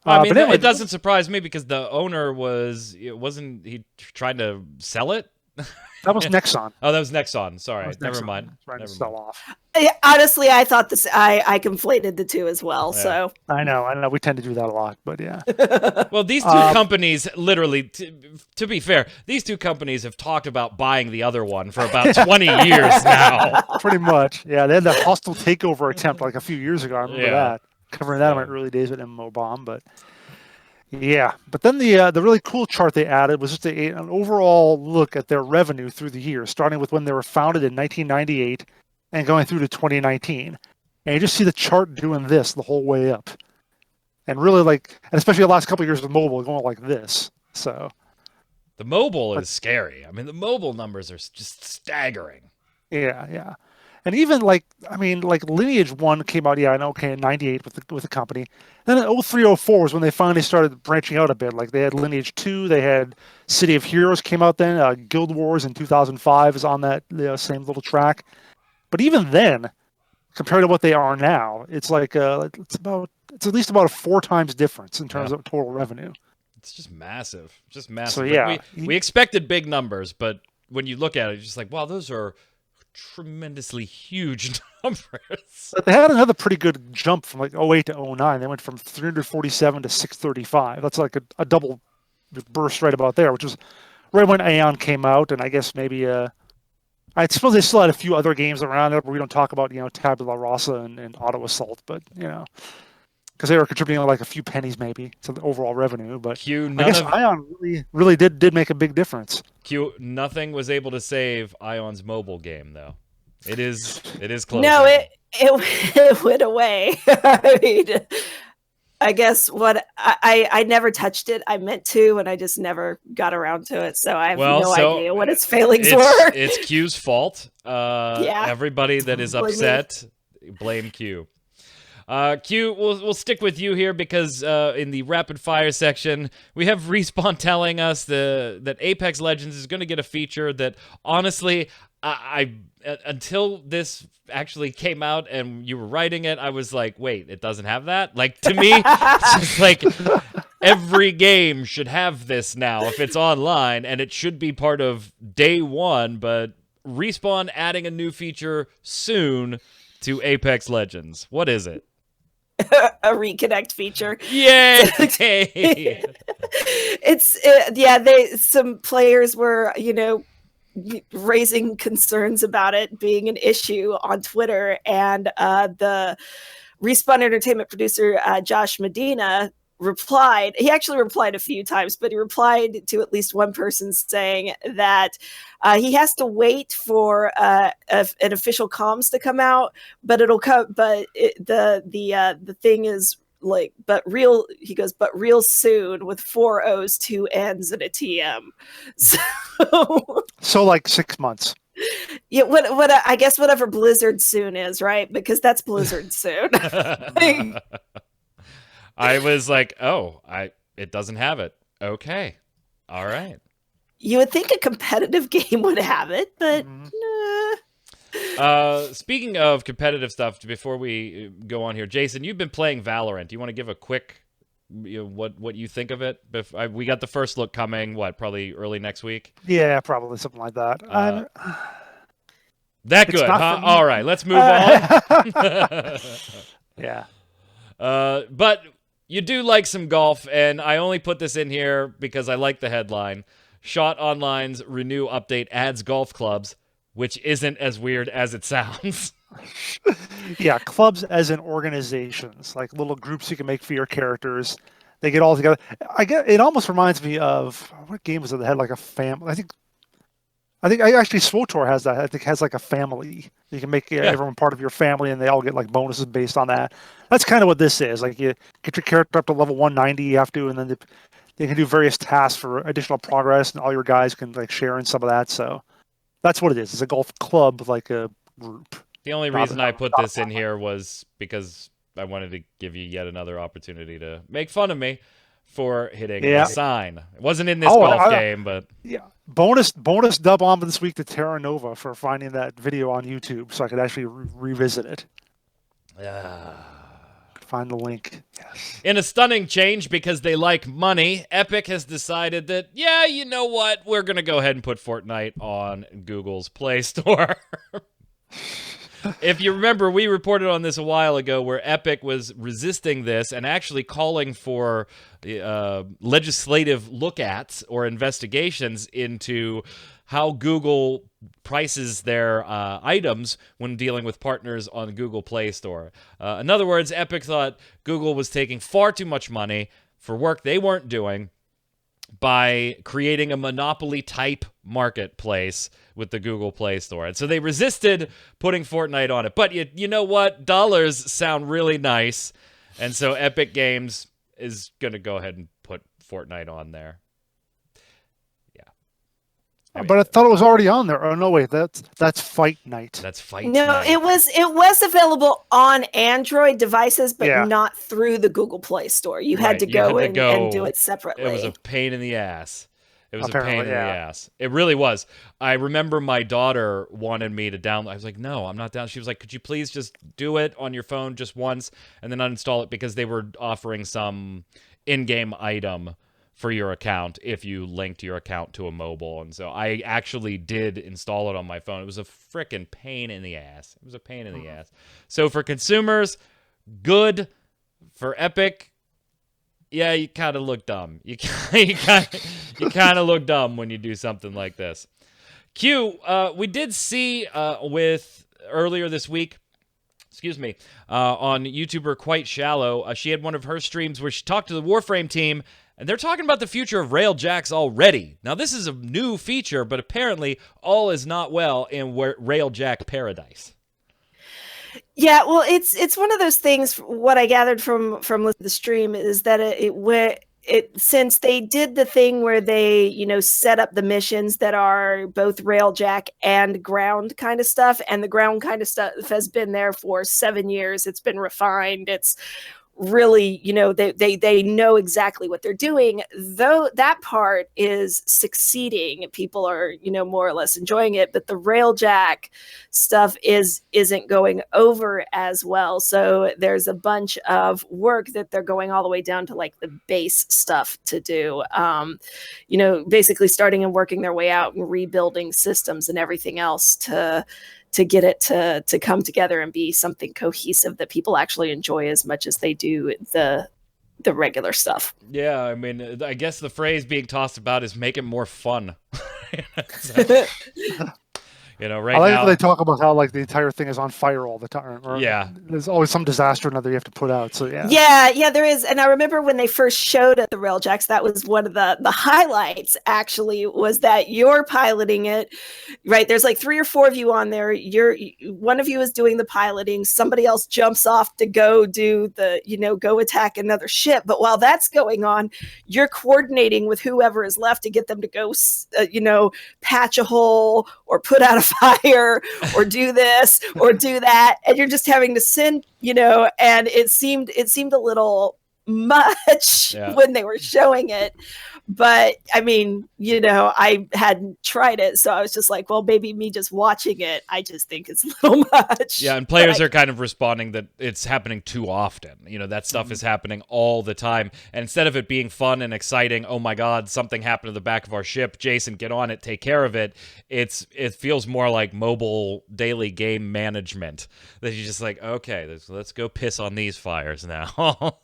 Speaker 1: I mean,
Speaker 2: but anyway,
Speaker 1: it doesn't surprise me because the owner wasn't he trying to sell it?
Speaker 2: that was Nexon.
Speaker 1: Oh, that was Nexon. Sorry,
Speaker 2: That was
Speaker 1: never
Speaker 2: Nexon
Speaker 1: mind.
Speaker 2: trying to
Speaker 1: Never
Speaker 2: sell
Speaker 1: mind.
Speaker 2: off.
Speaker 3: Honestly, I thought this. I conflated the two as well.
Speaker 1: Yeah.
Speaker 3: So
Speaker 2: I know. We tend to do that a lot, but yeah.
Speaker 1: Well, these two companies, literally, to be fair, these two companies have talked about buying the other one for about 20 years now.
Speaker 2: Pretty much. Yeah, they had that hostile takeover attempt like a few years ago. I remember
Speaker 1: Yeah.
Speaker 2: that. Covering that in my early days at MMOBomb, but yeah. But then the really cool chart they added was just an overall look at their revenue through the years, starting with when they were founded in 1998 and going through to 2019. And you just see the chart doing this the whole way up. And really and especially the last couple of years with mobile going like this. So
Speaker 1: The mobile is scary. I mean, the mobile numbers are just staggering.
Speaker 2: yeah. And even Lineage 1 came out, in 98 with the company. Then in 0304 was when they finally started branching out a bit. Like they had Lineage 2, they had City of Heroes came out then, Guild Wars in 2005 is on that same little track. But even then, compared to what they are now, it's it's at least about a 4 times difference in terms of total revenue.
Speaker 1: It's just massive. Just massive.
Speaker 2: So yeah.
Speaker 1: We expected big numbers, but when you look at it, it's just like, wow, those are tremendously huge numbers.
Speaker 2: But they had another pretty good jump from 08 to 09. They went from 347 to 635. That's like a double burst right about there, which was right when Aeon came out, and I guess maybe I suppose they still had a few other games around there, but we don't talk about Tabula Rasa and Auto Assault, but because they were contributing like a few pennies maybe to the overall revenue. But I guess Ion really did make a big difference.
Speaker 1: Nothing was able to save Ion's mobile game, though. It is close.
Speaker 3: No, it went away. I mean, I guess I never touched it. I meant to, and I just never got around to it. So I have no idea what its failings were.
Speaker 1: It's Q's fault. Everybody that is upset, blame Q. Q, we'll stick with you here because in the rapid fire section, we have Respawn telling us that Apex Legends is going to get a feature that, honestly, I until this actually came out and you were writing it, I was like, wait, it doesn't have that? Like, to me, it's just like every game should have this now if it's online, and it should be part of day one, but Respawn adding a new feature soon to Apex Legends. What is it?
Speaker 3: A reconnect feature.
Speaker 1: Yay!
Speaker 3: Some players were, raising concerns about it being an issue on Twitter, and the Respawn Entertainment producer Josh Medina replied. He actually replied a few times, but he replied to at least one person saying that he has to wait for an official comms to come out, but it'll come. But the thing is but real soon with 4 O's, 2 N's, and a TM.
Speaker 2: So like 6 months.
Speaker 3: Yeah, what I guess whatever Blizzard soon is, right? Because that's Blizzard soon.
Speaker 1: I was like, it doesn't have it. Okay. All right.
Speaker 3: You would think a competitive game would have it, but
Speaker 1: speaking of competitive stuff, before we go on here, Jason, you've been playing Valorant. Do you want to give a quick, what you think of it? We got the first look coming, probably early next week?
Speaker 2: Yeah, probably something like that.
Speaker 1: That good, huh? All right, let's move on.
Speaker 2: Yeah.
Speaker 1: But you do like some golf, and I only put this in here because I like the headline. Shot Online's Renew update adds golf clubs, which isn't as weird as it sounds.
Speaker 2: Yeah, clubs as in organizations, like little groups you can make for your characters. They get all together. It almost reminds me of, what game was it that had like a family? I think I think actually SWTOR has that. I think it has like a family. You can make everyone part of your family, and they all get like bonuses based on that. That's kind of what this is. Like you get your character up to level 190, you have to, and then they can do various tasks for additional progress, and all your guys can like share in some of that. So that's what it is. It's a golf club, like a group.
Speaker 1: The only reason I put this in here was because I wanted to give you yet another opportunity to make fun of me for hitting the sign. It wasn't in this golf game, but
Speaker 2: bonus dub on this week to Terra Nova for finding that video on YouTube, so I could actually revisit it. Find the link. Yes.
Speaker 1: In a stunning change because they like money, Epic has decided that, you know what? We're going to go ahead and put Fortnite on Google's Play Store. If you remember, we reported on this a while ago where Epic was resisting this and actually calling for legislative look-ats or investigations into how Google prices their items when dealing with partners on Google Play Store. In other words, Epic thought Google was taking far too much money for work they weren't doing by creating a monopoly-type marketplace with the Google Play Store. And so they resisted putting Fortnite on it. But you know what? Dollars sound really nice. And so Epic Games is going to go ahead and put Fortnite on there.
Speaker 2: But I thought it was already on there. Oh no, wait, that's Fight Night.
Speaker 1: That's Fight
Speaker 3: No,
Speaker 1: Night.
Speaker 3: it was available on Android devices, but not through the Google Play Store. You had to go and do it separately.
Speaker 1: It was a pain in the ass. It really was. I remember my daughter wanted me to download. I was like, no, I'm not down. She was like, could you please just do it on your phone just once and then uninstall it, because they were offering some in-game item for your account if you linked your account to a mobile. And so I actually did install it on my phone. It was a freaking pain in the ass. So for consumers, good. For Epic, you kind of look dumb. You kind of look dumb when you do something like this. Q, we did see with earlier this week, on YouTuber Quite Shallow, she had one of her streams where she talked to the Warframe team, and they're talking about the future of Railjacks already. Now, this is a new feature, but apparently all is not well in Railjack paradise.
Speaker 3: Yeah, well, it's one of those things. What I gathered from listening to the stream is that it since they did the thing where they set up the missions that are both Railjack and ground kind of stuff, and the ground kind of stuff has been there for 7 years. It's been refined. It's really, they know exactly what they're doing, though that part is succeeding. People are, more or less enjoying it, but the Railjack stuff isn't going over as well. So there's a bunch of work that they're going all the way down to like the base stuff to do, basically starting and working their way out and rebuilding systems and everything else to get it to come together and be something cohesive that people actually enjoy as much as they do the regular stuff.
Speaker 1: Yeah, I mean, I guess the phrase being tossed about is make it more fun. Right
Speaker 2: I like
Speaker 1: now
Speaker 2: how they talk about how like the entire thing is on fire all the time. Or there's always some disaster or another you have to put out. So
Speaker 3: yeah, there is. And I remember when they first showed at the Railjacks, that was one of the highlights. Actually, was that you're piloting it, right? There's like 3 or 4 of you on there. One of you is doing the piloting. Somebody else jumps off to go do the go attack another ship. But while that's going on, you're coordinating with whoever is left to get them to go, patch a hole or put out a fire or do this or do that, and you're just having to send, and it seemed a little much when they were showing it. But I mean, I hadn't tried it, so I was just like, well, maybe me just watching it, I just think it's a little much.
Speaker 1: Yeah, and players are kind of responding that it's happening too often. That stuff is happening all the time. And instead of it being fun and exciting, oh my God, something happened to the back of our ship, Jason, get on it, take care of it. It feels more like mobile daily game management. That you're just like, okay, let's go piss on these fires now.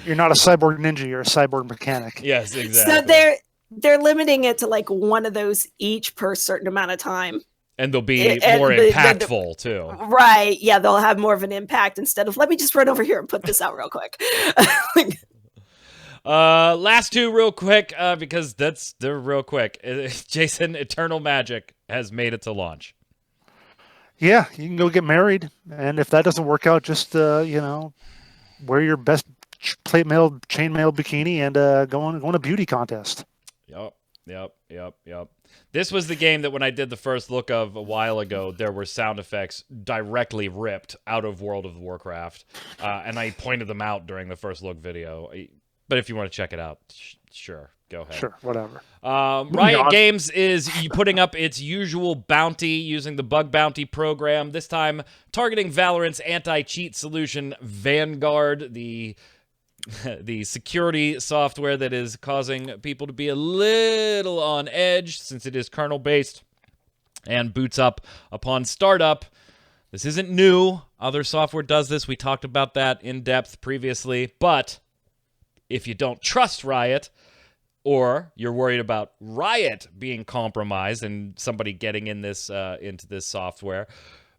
Speaker 2: You're not a cyborg ninja, you're a cyborg mechanic.
Speaker 1: Yes, exactly.
Speaker 3: So they're limiting it to like one of those each per certain amount of time.
Speaker 1: And they'll be more impactful too.
Speaker 3: Right. Yeah, they'll have more of an impact instead of let me just run over here and put this out real quick.
Speaker 1: Last two real quick, because they're real quick. Jason, Eternal Magic has made it to launch.
Speaker 2: Yeah, you can go get married, and if that doesn't work out, just wear your best chainmail bikini and go on a beauty contest.
Speaker 1: Yep. This was the game that when I did the first look of a while ago, there were sound effects directly ripped out of World of Warcraft, and I pointed them out during the first look video. But if you want to check it out, sure, go ahead.
Speaker 2: Sure, whatever.
Speaker 1: Riot Games is putting up its usual bounty using the bug bounty program, this time targeting Valorant's anti-cheat solution, Vanguard, the security software that is causing people to be a little on edge since it is kernel-based and boots up upon startup. This isn't new. Other software does this. We talked about that in depth previously. But if you don't trust Riot, or you're worried about Riot being compromised and somebody getting in this into this software,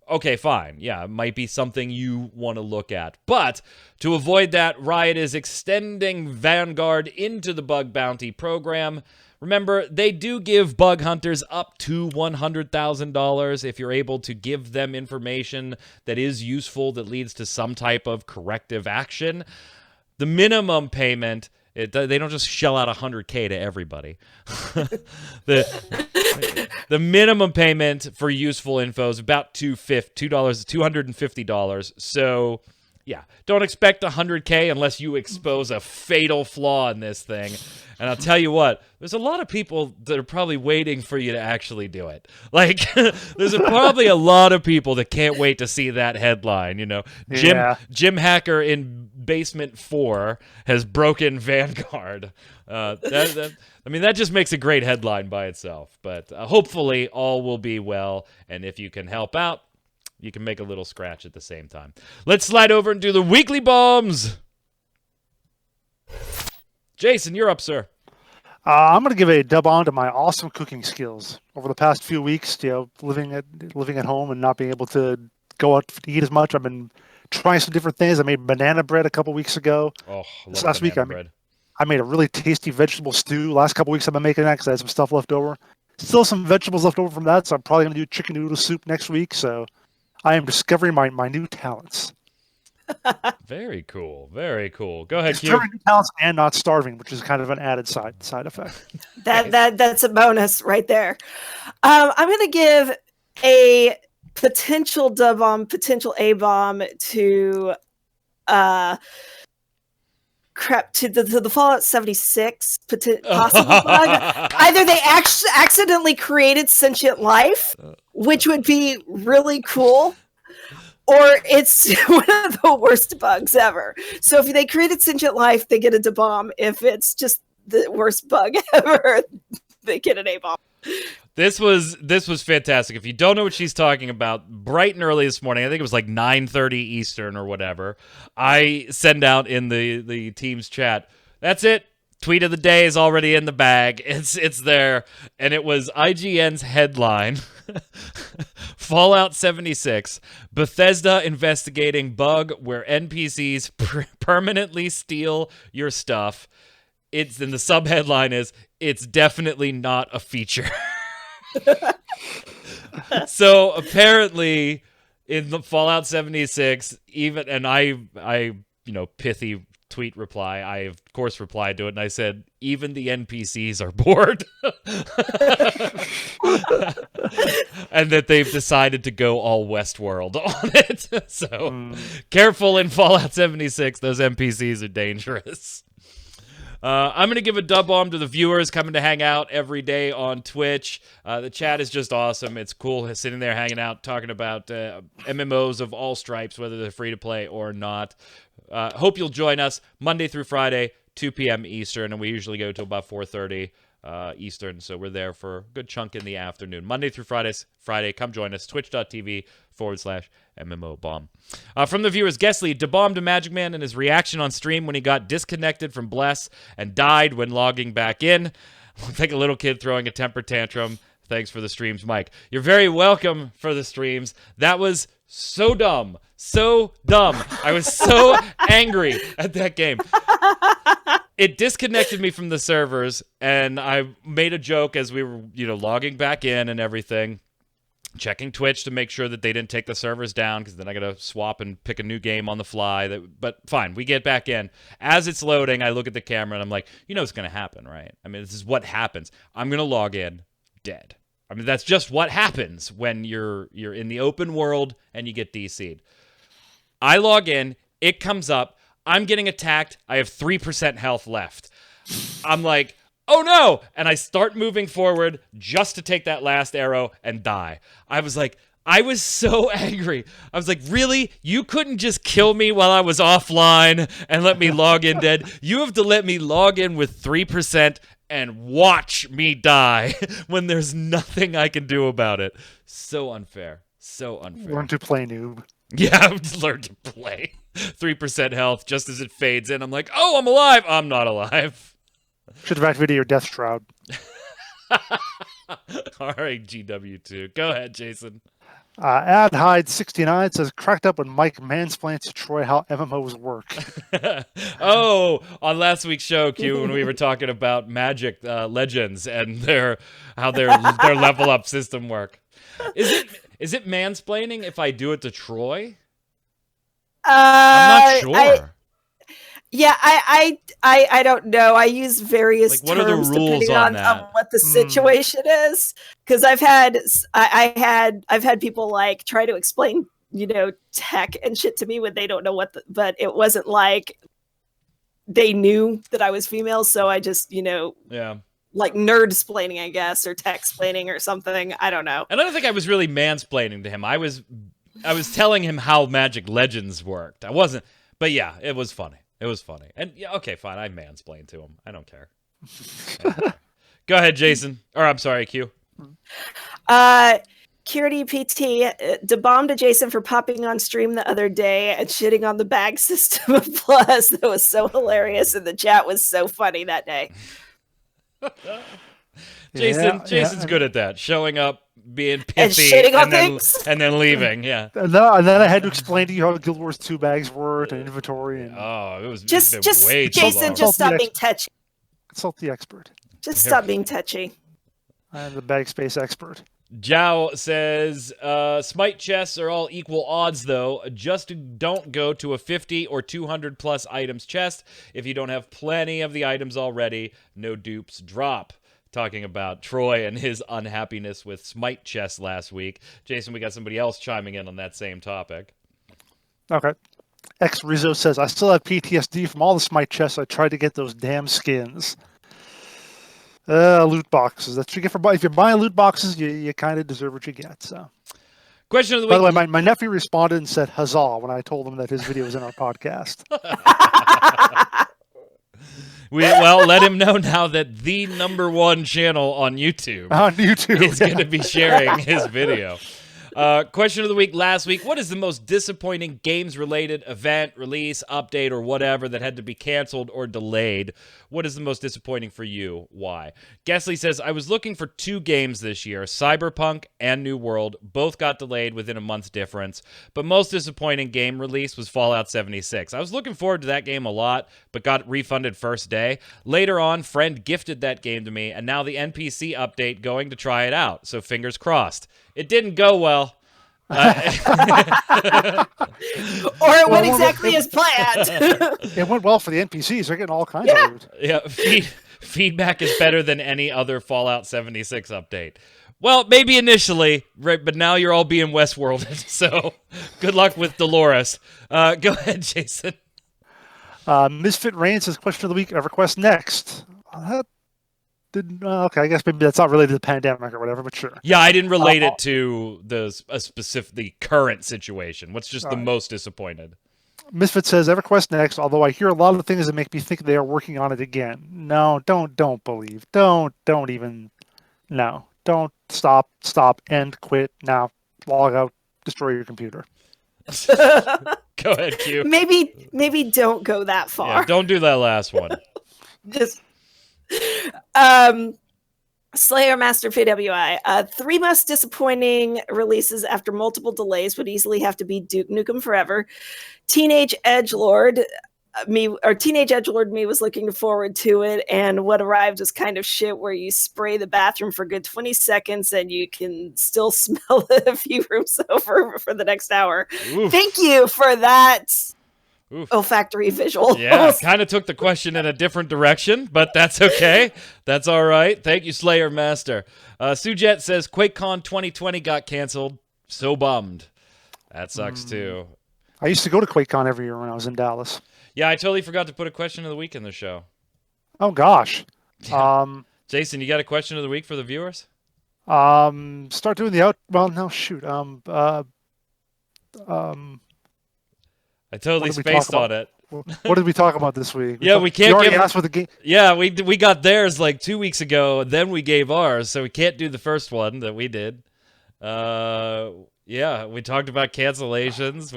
Speaker 1: okay, fine. Yeah, it might be something you want to look at. But to avoid that, Riot is extending Vanguard into the bug bounty program. Remember, they do give bug hunters up to $100,000 if you're able to give them information that is useful, that leads to some type of corrective action. The minimum payment, they don't just shell out $100K to everybody. The minimum payment for useful info is about $250. So, yeah, don't expect $100K unless you expose a fatal flaw in this thing. And I'll tell you what, there's a lot of people that are probably waiting for you to actually do it. Like, there's probably a lot of people that can't wait to see that headline. Jim Hacker in Basement 4 has broken Vanguard. That just makes a great headline by itself. But hopefully all will be well. And if you can help out, you can make a little scratch at the same time. Let's slide over and do the weekly bombs. Jason, you're up, sir.
Speaker 2: I'm going to give a dub on to my awesome cooking skills. Over the past few weeks, living at home and not being able to go out to eat as much, I've been trying some different things. I made banana bread a couple weeks ago. Last week, I made a really tasty vegetable stew. Last couple weeks, I've been making that because I had some stuff left over. Still some vegetables left over from that, so I'm probably going to do chicken noodle soup next week. So I am discovering my new talents.
Speaker 1: Very cool. Very cool. Go ahead, Q.
Speaker 2: Discovering new talents and not starving, which is kind of an added side effect.
Speaker 3: That's a bonus right there. I'm going to give a potential dub bomb, potential A bomb to the Fallout 76 possible bug. Either they accidentally created sentient life, which would be really cool, or it's one of the worst bugs ever. So if they created sentient life, they get a dub bomb. If it's just the worst bug ever, they get an A bomb.
Speaker 1: This was fantastic. If you don't know what she's talking about, bright and early this morning, I think it was like 9:30 Eastern or whatever, I send out in the team's chat, that's it. Tweet of the day is already in the bag. It's there. And it was IGN's headline, Fallout 76, Bethesda investigating bug where NPCs permanently steal your stuff. And the subheadline is, it's definitely not a feature. So apparently in the Fallout 76, I pithy tweet reply, I of course replied to it and I said, even the NPCs are bored. And that they've decided to go all Westworld on it. So careful in Fallout 76, those NPCs are dangerous. I'm going to give a dub bomb to the viewers coming to hang out every day on Twitch. The chat is just awesome. It's cool sitting there hanging out, talking about MMOs of all stripes, whether they're free to play or not. Hope you'll join us Monday through Friday, 2 p.m. Eastern, and we usually go to about 4:30 Eastern, so we're there for a good chunk in the afternoon. Monday through Friday, come join us, twitch.tv/MMOBomb. From the viewers, Guestly debombed a magicman in his reaction on stream when he got disconnected from Bless and died when logging back in. Looked like a little kid throwing a temper tantrum. Thanks for the streams, Mike. You're very welcome for the streams. That was so dumb. So dumb. I was so angry at that game. it disconnected me from the servers, and I made a joke as we were, logging back in and everything, checking Twitch to make sure that they didn't take the servers down, because then I gotta swap and pick a new game on the fly. But fine, we get back in. As it's loading, I look at the camera and I'm like, what's gonna happen, right? I mean, this is what happens. I'm gonna log in, dead. I mean, that's just what happens when you're in the open world and you get DC'd. I log in, it comes up, I'm getting attacked, I have 3% health left. I'm like, oh no! And I start moving forward just to take that last arrow and die. I was so angry. I was like, really? You couldn't just kill me while I was offline and let me log in dead? You have to let me log in with 3% and watch me die when there's nothing I can do about it. So unfair. So unfair.
Speaker 2: Learn to play, noob.
Speaker 1: Yeah, I've learned to play. 3% health just as it fades in. I'm like, oh, I'm alive. I'm not alive.
Speaker 2: Should have activated your death shroud.
Speaker 1: All right, GW2. Go ahead, Jason.
Speaker 2: AdHide69 says, cracked up when Mike mansplains to Troy how MMOs work.
Speaker 1: Oh, on last week's show, Q, when we were talking about Magic Legends and how their level up system work. Is it mansplaining if I do it to Troy? I'm not sure.
Speaker 3: I don't know. I use various
Speaker 1: what are the
Speaker 3: terms
Speaker 1: rules
Speaker 3: depending
Speaker 1: on
Speaker 3: on what the situation is. Because I've had people like try to explain, tech and shit to me when they don't know but it wasn't like they knew that I was female, so I just, like nerd-splaining, I guess, or tech-splaining or something. I don't know.
Speaker 1: And I don't think I was really mansplaining to him. I was telling him how Magic Legends worked. I wasn't, but yeah, it was funny. It was funny. And yeah, okay, fine. I mansplained to him. I don't care. Go ahead, Jason. Or I'm sorry, Q.
Speaker 3: Curity PT, bomb to Jason for popping on stream the other day and shitting on the bag system of Plus. That was so hilarious, and the chat was so funny that day.
Speaker 1: Jason's good at that. Showing up, being pithy,
Speaker 3: and shitting on things,
Speaker 1: and then leaving. Yeah.
Speaker 2: And then I had to explain to you how Guild Wars 2 bags worked and inventory. And
Speaker 1: it was
Speaker 3: just
Speaker 1: way too
Speaker 3: Jason,
Speaker 1: long.
Speaker 3: just stop being touchy.
Speaker 2: Consult the expert.
Speaker 3: Just stop being touchy.
Speaker 2: I'm the bag space expert.
Speaker 1: Jow says, smite chests are all equal odds, though. Just don't go to a 50 or 200 plus items chest. If you don't have plenty of the items already, no dupes drop. Talking about Troy and his unhappiness with smite chests last week. Jason, we got somebody else chiming in on that same topic.
Speaker 2: Okay. X Rizzo says, I still have PTSD from all the smite chests. I tried to get those damn skins. Loot boxes. That's what you get for if you're buying loot boxes, you kind of deserve what you get. So,
Speaker 1: question of the week.
Speaker 2: By the way, my nephew responded and said huzzah when I told him that his video was in our podcast.
Speaker 1: Well, let him know now that the #1 channel on YouTube is going to be sharing his video. Question of the week last week. What is the most disappointing games-related event, release, update, or whatever that had to be canceled or delayed? What is the most disappointing for you? Why? Gesley says, I was looking for 2 games this year, Cyberpunk and New World. Both got delayed within a month's difference. But most disappointing game release was Fallout 76. I was looking forward to that game a lot, but got refunded first day. Later on, friend gifted that game to me, and now the NPC update going to try it out. So fingers crossed. It didn't go well.
Speaker 3: Or it went exactly as planned.
Speaker 2: It went well for the NPCs. They're getting all kinds of loot.
Speaker 1: Yeah, feedback is better than any other Fallout 76 update. Well, maybe initially, right? But now you're all being Westworlded. So good luck with Dolores. Go ahead, Jason.
Speaker 2: Misfit Rain says, question of the week, EverQuest next. Okay, I guess maybe that's not related to the pandemic or whatever, but sure.
Speaker 1: Yeah, I didn't relate it to the current situation. What's just the most disappointed?
Speaker 2: Misfit says, EverQuest next, although I hear a lot of things that make me think they are working on it again. No, don't believe. Don't even, no. Don't stop, end, quit, now, log out, destroy your computer.
Speaker 1: Go ahead, Q.
Speaker 3: Maybe don't go that far.
Speaker 1: Yeah, don't do that last one.
Speaker 3: Just Slayer Master PWI. 3 most disappointing releases after multiple delays would easily have to be Duke Nukem Forever, Teenage Edgelord, me or Teenage Edgelord me was looking forward to it, and what arrived was kind of shit where you spray the bathroom for a good 20 seconds and you can still smell it a few rooms over for the next hour.
Speaker 1: Oof.
Speaker 3: Thank you for that
Speaker 1: Oof.
Speaker 3: olfactory visual.
Speaker 1: Yeah, kind of took the question in a different direction, but that's okay. That's all right. Thank you, Slayer Master. Sujet says QuakeCon 2020 got canceled. So bummed. That sucks too.
Speaker 2: I used to go to QuakeCon every year when I was in Dallas.
Speaker 1: Yeah, I totally forgot to put a question of the week in the show.
Speaker 2: Oh gosh.
Speaker 1: Jason, you got a question of the week for the viewers?
Speaker 2: Start doing the out. Well, no, shoot.
Speaker 1: I totally spaced on it.
Speaker 2: What did we talk about this week?
Speaker 1: Yeah, we can't
Speaker 2: you already
Speaker 1: give.
Speaker 2: asked what the game.
Speaker 1: Yeah, we got theirs like 2 weeks ago. Then we gave ours, so we can't do the first one that we did. Yeah, we talked about cancellations.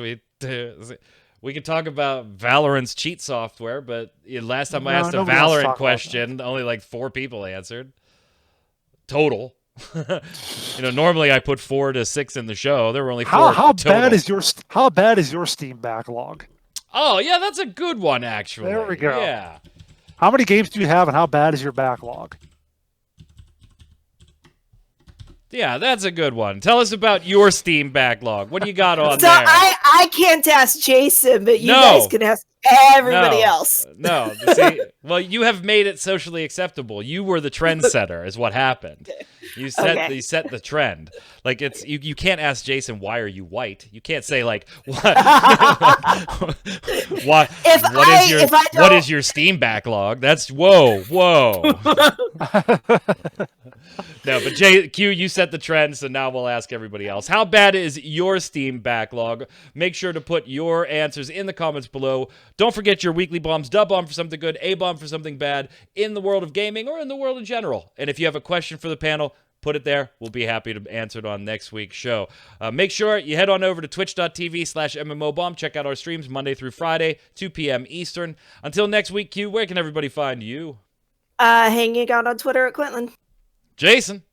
Speaker 1: We could talk about Valorant's cheat software, but last time I asked a Valorant question, only like 4 people answered. Total. Normally I put 4 to 6 in the show. There were only 4
Speaker 2: How
Speaker 1: total.
Speaker 2: How bad is your Steam backlog?
Speaker 1: Oh, yeah, that's a good one, actually.
Speaker 2: There we go.
Speaker 1: Yeah.
Speaker 2: How many games do you have, and how bad is your backlog?
Speaker 1: Yeah, that's a good one. Tell us about your Steam backlog. What do you got on
Speaker 3: So
Speaker 1: there?
Speaker 3: I can't ask Jason, but you guys can ask everybody else.
Speaker 1: No. See, well, you have made it socially acceptable. You were the trendsetter, is what happened. You set the trend. Like it's you can't ask Jason, why are you white? You can't say like what what is your Steam backlog? That's whoa. No, but Q, you set the trend, so now we'll ask everybody else. How bad is your Steam backlog? Make sure to put your answers in the comments below. Don't forget your weekly bombs, dub bomb for something good, a bomb for something bad in the world of gaming or in the world in general. And if you have a question for the panel, put it there. We'll be happy to answer it on next week's show. Make sure you head on over to twitch.tv/MMOBomb. Check out our streams Monday through Friday, 2 p.m. Eastern. Until next week, Q, where can everybody find you?
Speaker 3: Hanging out on Twitter at Quinlan.
Speaker 1: Jason.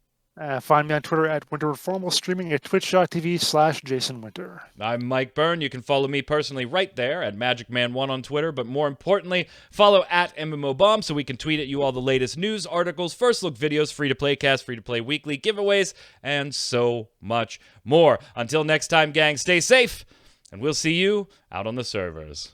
Speaker 2: Find me on Twitter at WinterFormal, streaming at twitch.tv/JasonWinter.
Speaker 1: I'm Mike Byrne. You can follow me personally right there at magicman1 on Twitter, but more importantly, follow at MMOBomb so we can tweet at you all the latest news, articles, first look videos, free-to-play cast, free-to-play weekly, giveaways, and so much more. Until next time, gang, stay safe, and we'll see you out on the servers.